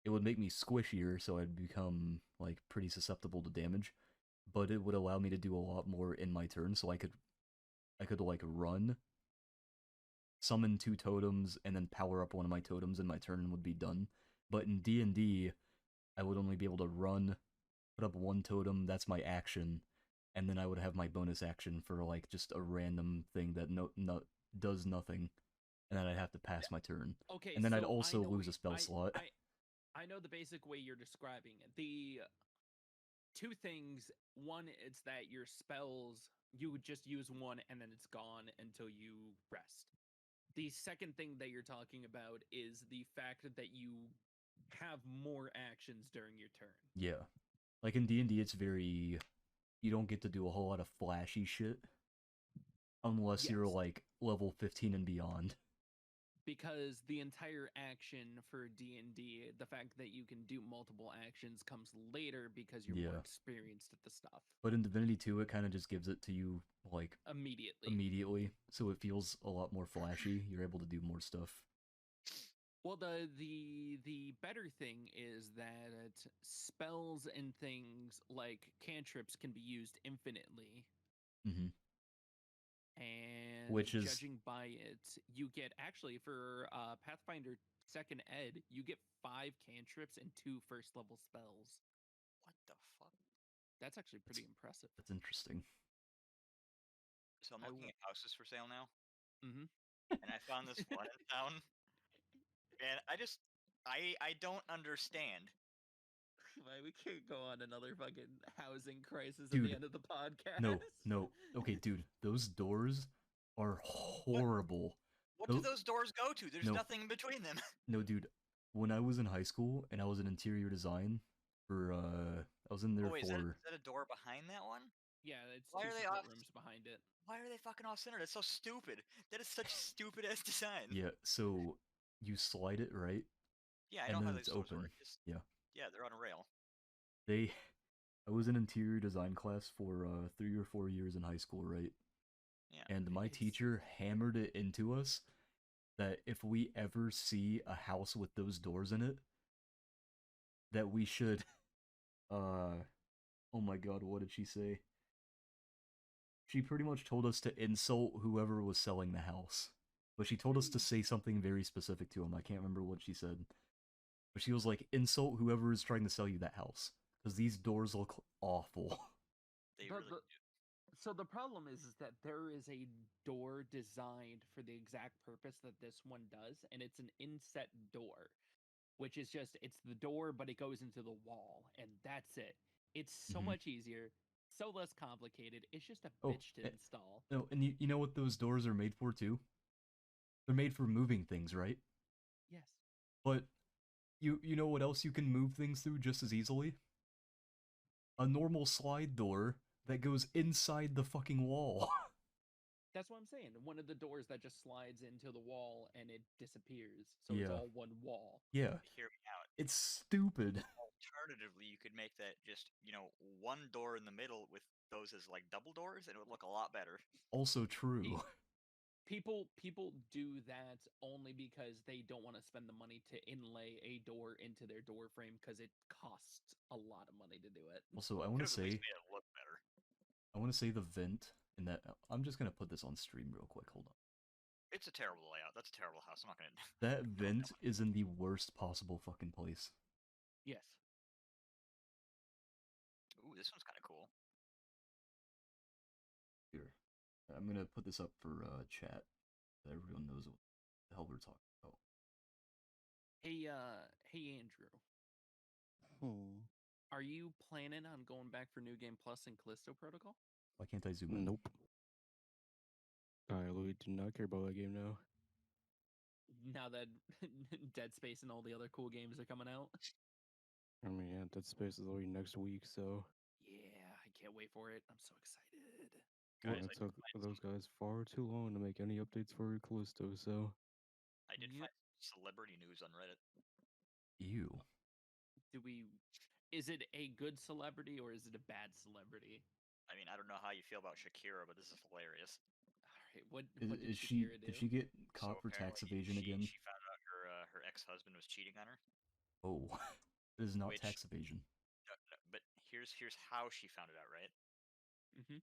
it would make me squishier so I'd become like pretty susceptible to damage, but it would allow me to do a lot more in my turn so I could like run, summon 2 totems, and then power up one of my totems, and my turn would be done. But in D&D, I would only be able to run, put up 1 totem, that's my action, and then I would have my bonus action for like just a random thing that does nothing, and then I'd have to pass my turn. Okay, And then I'd so also lose a spell slot. I know the basic way you're describing it. The 2 things. One, it's that your spells, you would just use one and then it's gone until you rest. The second thing that you're talking about is the fact that you have more actions during your turn. Yeah. Like in D&D, it's very... You don't get to do a whole lot of flashy shit. unless you're Yes. like level 15 and beyond. Because the entire action for D&D, the fact that you can do multiple actions comes later because you're more Yeah. experienced at the stuff But in Divinity 2, it kind of just gives it to you like immediately. so it feels a lot more flashy. You're able to do more stuff. Well, the better thing is that spells and things like cantrips can be used infinitely, Hmm. and Which is judging by it, you get actually for Pathfinder Second Ed, you get 5 cantrips and 2 first level spells. What the fuck? That's actually pretty impressive. that's interesting. So I'm I looking wa- at houses for sale now, Mm-hmm. and I found this one in town, and I don't understand. We can't go on another fucking housing crisis at Dude, the end of the podcast. No. Okay, dude, those doors are horrible. What do Tho- those doors go to? There's No. nothing in between them. No, dude. When I was in high school and I was in interior design for I was in there Oh wait, is for that a door behind that one? Yeah, it's Why 2 are they separate off- rooms behind it. Why are they fucking off center? That's so stupid. That is such stupid ass design. yeah, so you slide it, right? Yeah, I And know then how it's those doors open. work. Just, Yeah. yeah, they're on a rail. I was in interior design class for 3 or 4 years in high school, right? Yeah. And my It's- teacher hammered it into us that if we ever see a house with those doors in it, that we should oh my god, what did she say? She pretty much told us to insult whoever was selling the house. But she told us to say something very specific to him. I can't remember what she said. But she was like, insult whoever is trying to sell you that house. Because these doors look awful. They But really the- do. So the problem is that there is a door designed for the exact purpose that this one does, and it's an inset door, which is just it's the door, but it goes into the wall, and that's it. It's so Mhm. much easier, so less complicated. It's just a Oh, bitch to install. No, and you know what those doors are made for too? They're made for moving things, right? Yes. But you know what else you can move things through just as easily? A normal slide door that goes inside the fucking wall. That's what I'm saying. One of the doors that just slides into the wall and it disappears. So it's Yeah. all one wall. Yeah, Hear me out. it's stupid. Alternatively, you could make that just, one door in the middle with those as like double doors, and it would look a lot better. Also true. People do that only because they don't want to spend the money to inlay a door into their door frame because it costs a lot of money to do it. Also, I Could want to have at least say made it look better. the vent in that. I'm just gonna put this on stream real quick. Hold on. It's a terrible layout. That's a terrible house. I'm not gonna. That No, vent is in the worst possible fucking place. Yes. Ooh, this one's kind of cool. Here, I'm gonna put this up for chat. So everyone knows what the hell we're talking about. Hey Andrew, are you planning on going back for New Game Plus and Callisto Protocol? Why can't I zoom in? Nope. I really do not care about that game now. Now that Dead Space and all the other cool games are coming out? I mean, yeah, Dead Space is already next week, so Yeah, I can't wait for it. I'm so excited. well, Guys, it I took find those guys far too long to make any updates for Callisto. So I did Yep. find celebrity news on Reddit. Ew. Is it a good celebrity or is it a bad celebrity? I mean, I don't know how you feel about Shakira, but this is hilarious. Alright, what Is, did is she? Shakira do? Did she get So caught for tax apparently evasion again? She found out her ex-husband was cheating on her. Oh, it is not Which- tax evasion. No, but here's how she found it out, right? Mm-hmm.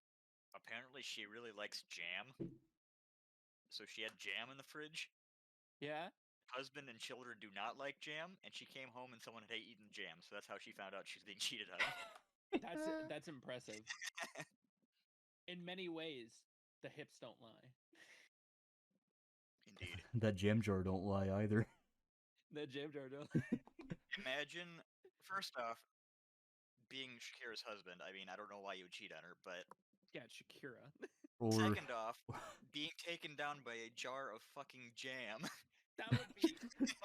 Apparently, she really likes jam. So she had jam in the fridge. Yeah? Husband and children do not like jam, and she came home and someone had eaten jam. So that's how she found out she was being cheated on. That's impressive. In many ways, the hips don't lie. Indeed. That jam jar don't lie either. The jam jar don't. Imagine, first off, being Shakira's husband. I mean, I don't know why you would cheat on her, but Yeah, it's Shakira. Or second off, being taken down by a jar of fucking jam. That would be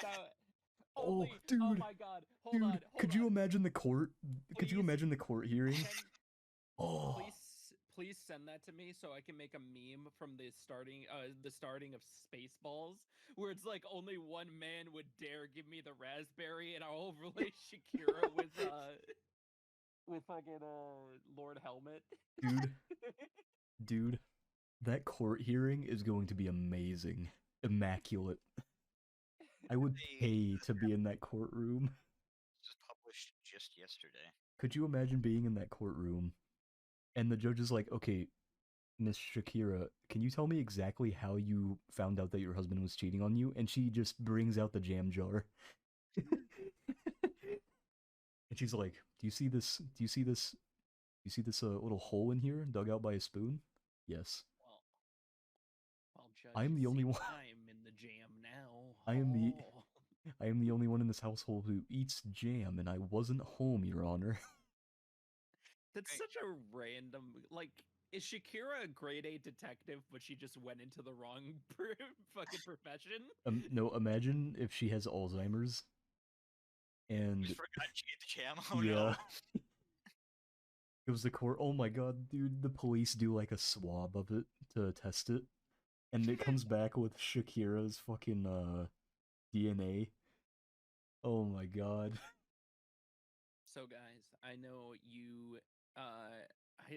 that. Oh, Only, dude, oh my god! Hold dude, on. could you imagine the court? Could you Please. imagine the court hearing? Can, Oh, please send that to me so I can make a meme from the starting of Spaceballs, where it's like only one man would dare give me the raspberry, and I'll overlay Shakira with fucking Lord Helmet. Dude, that court hearing is going to be amazing, immaculate. I would pay to be in that courtroom. Just published just yesterday. Could you imagine being in that courtroom and the judge is like, okay, Miss Shakira, can you tell me exactly how you found out that your husband was cheating on you? And she just brings out the jam jar. And she's like, do you see this? Do you see this? You see this little hole in here dug out by a spoon? Yes. Well, Judge, I am the only one. I'm in the jam now. I am the only one in this household who eats jam, and I wasn't home, Your Honor. That's such a random. Like, is Shakira a grade A detective, but she just went into the wrong fucking profession? No, imagine if she has Alzheimer's. And Just forgot she ate the jam. Oh yeah. no. It was the court. Oh my god, dude! The police do like a swab of it to test it, and it comes back with Shakira's fucking DNA. Oh my god. So, guys, I know you.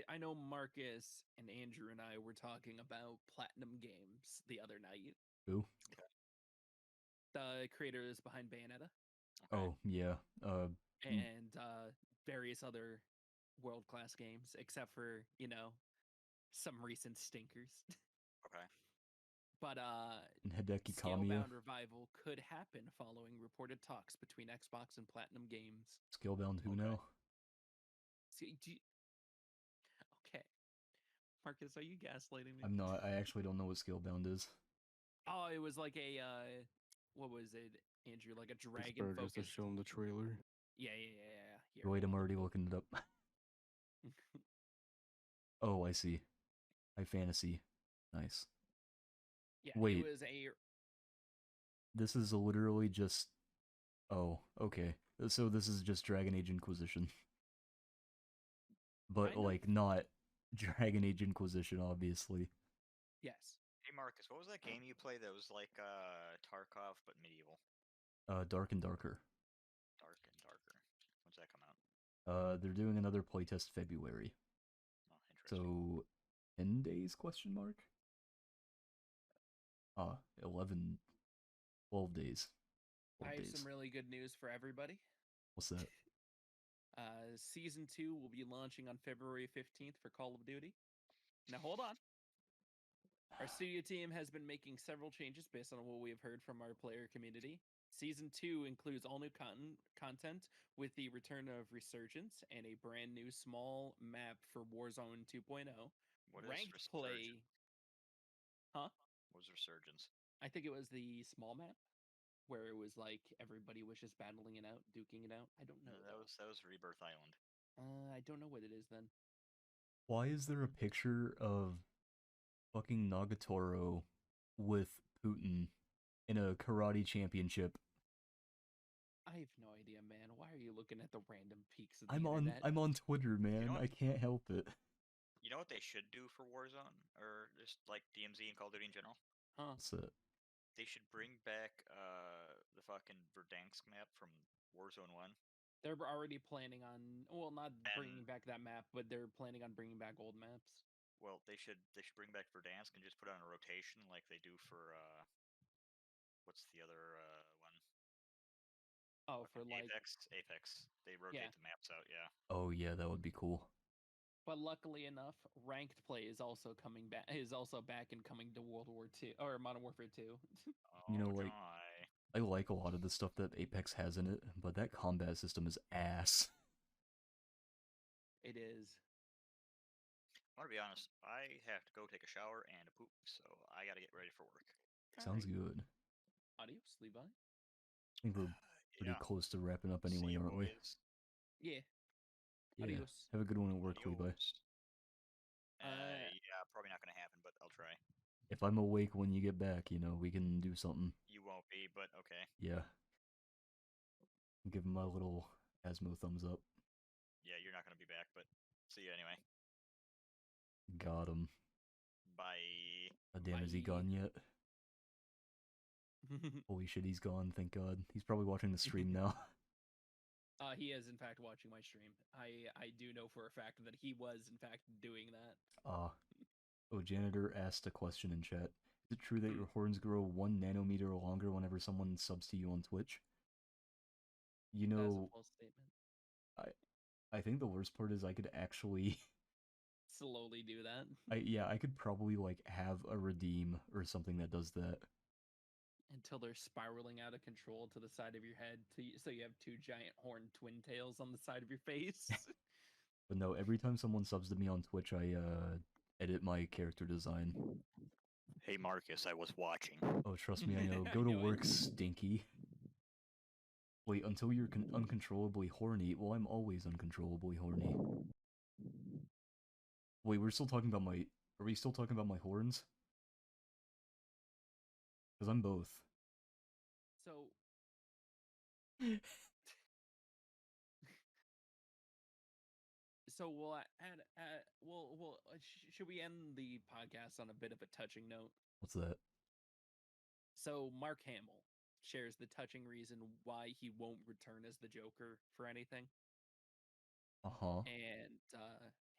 I know Marcus and Andrew and I were talking about Platinum Games the other night. Who? The creators behind Bayonetta. Okay. Oh yeah. And various other world-class games, except for, some recent stinkers. Okay. But And Hideki Kamiya. Scalebound Revival could happen following reported talks between Xbox and Platinum Games. Scalebound who now? Okay. Marcus, are you gaslighting me? I'm not. I actually don't know what Scalebound is. Oh, it was like a what was it, Andrew? Like a dragon Just to focused. show him the trailer. Yeah. Here, Wait, I'm hold on. already looking it up. Oh, I see. High fantasy. Nice. Yeah, Wait. it was a. This is literally just. Oh, okay. So this is just Dragon Age Inquisition. But, Kind of. like, not Dragon Age Inquisition, obviously. Yes. Hey Marcus, what was that game you played that was like Tarkov but medieval? Dark and Darker. Dark and Darker. When's that come out? They're doing another playtest February. Oh, interesting. So, 10 days, question mark? 11, 12 days. 12 I have days. some really good news for everybody. What's that? Season 2 will be launching on February 15th for Call of Duty. Now, hold on. Our studio team has been making several changes based on what we have heard from our player community. Season 2 includes all new content with the return of Resurgence and a brand new small map for Warzone 2.0. What is Ranked Resurgence? play. Huh? What was Resurgence? I think it was the small map where it was like everybody was just battling it out, duking it out. I don't know. No, that was Rebirth Island. I don't know what it is then. Why is there a picture of fucking Nagatoro with Putin in a karate championship? I have no idea, man. Why are you looking at the random peaks of the internet? I'm on Twitter, man. know I can't help it. You know what they should do for Warzone? Or just like DMZ and Call of Duty in general? Huh? What's that? They should bring back the fucking Verdansk map from Warzone 1. They're already planning on, well, not bringing back that map, but they're planning on bringing back old maps. Well, they should bring back Verdansk and just put it on a rotation like they do for what's the other one? Oh, for like Apex. They rotate the maps out, yeah. Oh yeah, that would be cool. But luckily enough, ranked play is also coming back. Is also back and coming to World War II or Modern Warfare 2. You know, like I like a lot of the stuff that Apex has in it, but that combat system is ass. It is. I want to be honest. I have to go take a shower and a poop, so I got to get ready for work. Sounds good. Adios, Levi. I think we're pretty close to wrapping up anyway, aren't we? Yeah. Yeah. Adios. Have a good one at work, Levi. Yeah, probably not going to happen, but I'll try. If I'm awake when you get back, we can do something. You won't be, but okay. Yeah. Give him my little Asmo thumbs up. Yeah, you're not going to be back, but see you anyway. Got him. Bye. Damn, is he Bye. gone yet? Holy shit, he's gone. Thank God. He's probably watching the stream now. He is in fact watching my stream. I do know for a fact that he was in fact doing that. Oh, Janitor asked a question in chat. Is it true that your horns grow 1 nanometer longer whenever someone subs to you on Twitch? You That's a know, false statement. I think the worst part is I could actually Slowly do that. I could probably like have a redeem or something that does that. Until they're spiraling out of control to the side of your head, so you have two giant horned twin tails on the side of your face. But no, every time someone subs to me on Twitch, I edit my character design. Hey Marcus, I was watching. Oh, trust me, I know. I Go to knew it. work, stinky. Wait, until you're uncontrollably horny. Well, I'm always uncontrollably horny. Wait, we're still talking about my... Are we still talking about my horns? Because I'm both. So... So should we end the podcast on a bit of a touching note? What's that? So Mark Hamill shares the touching reason why he won't return as the Joker for anything. Uh-huh. And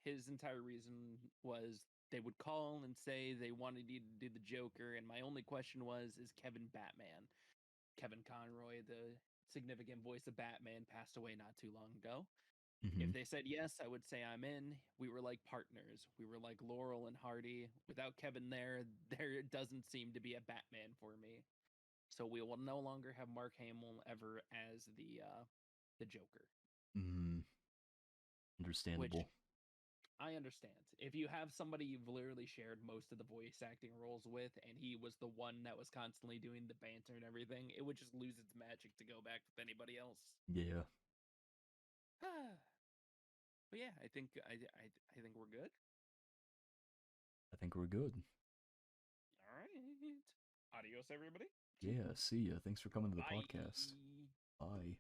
his entire reason was they would call and say they wanted you to do the Joker, and my only question was, is Kevin Batman? Kevin Conroy, the significant voice of Batman, passed away not too long ago. If they said yes, I would say I'm in. We were like partners. We were like Laurel and Hardy. Without Kevin there doesn't seem to be a Batman for me. So we will no longer have Mark Hamill ever as the Joker. Understandable. Which I understand. If you have somebody you've literally shared most of the voice acting roles with, and he was the one that was constantly doing the banter and everything, it would just lose its magic to go back with anybody else. Yeah. But yeah, I think we're good. I think we're good. All right. Adios, everybody. Yeah, see ya. Thanks for coming to the Bye. podcast. Bye.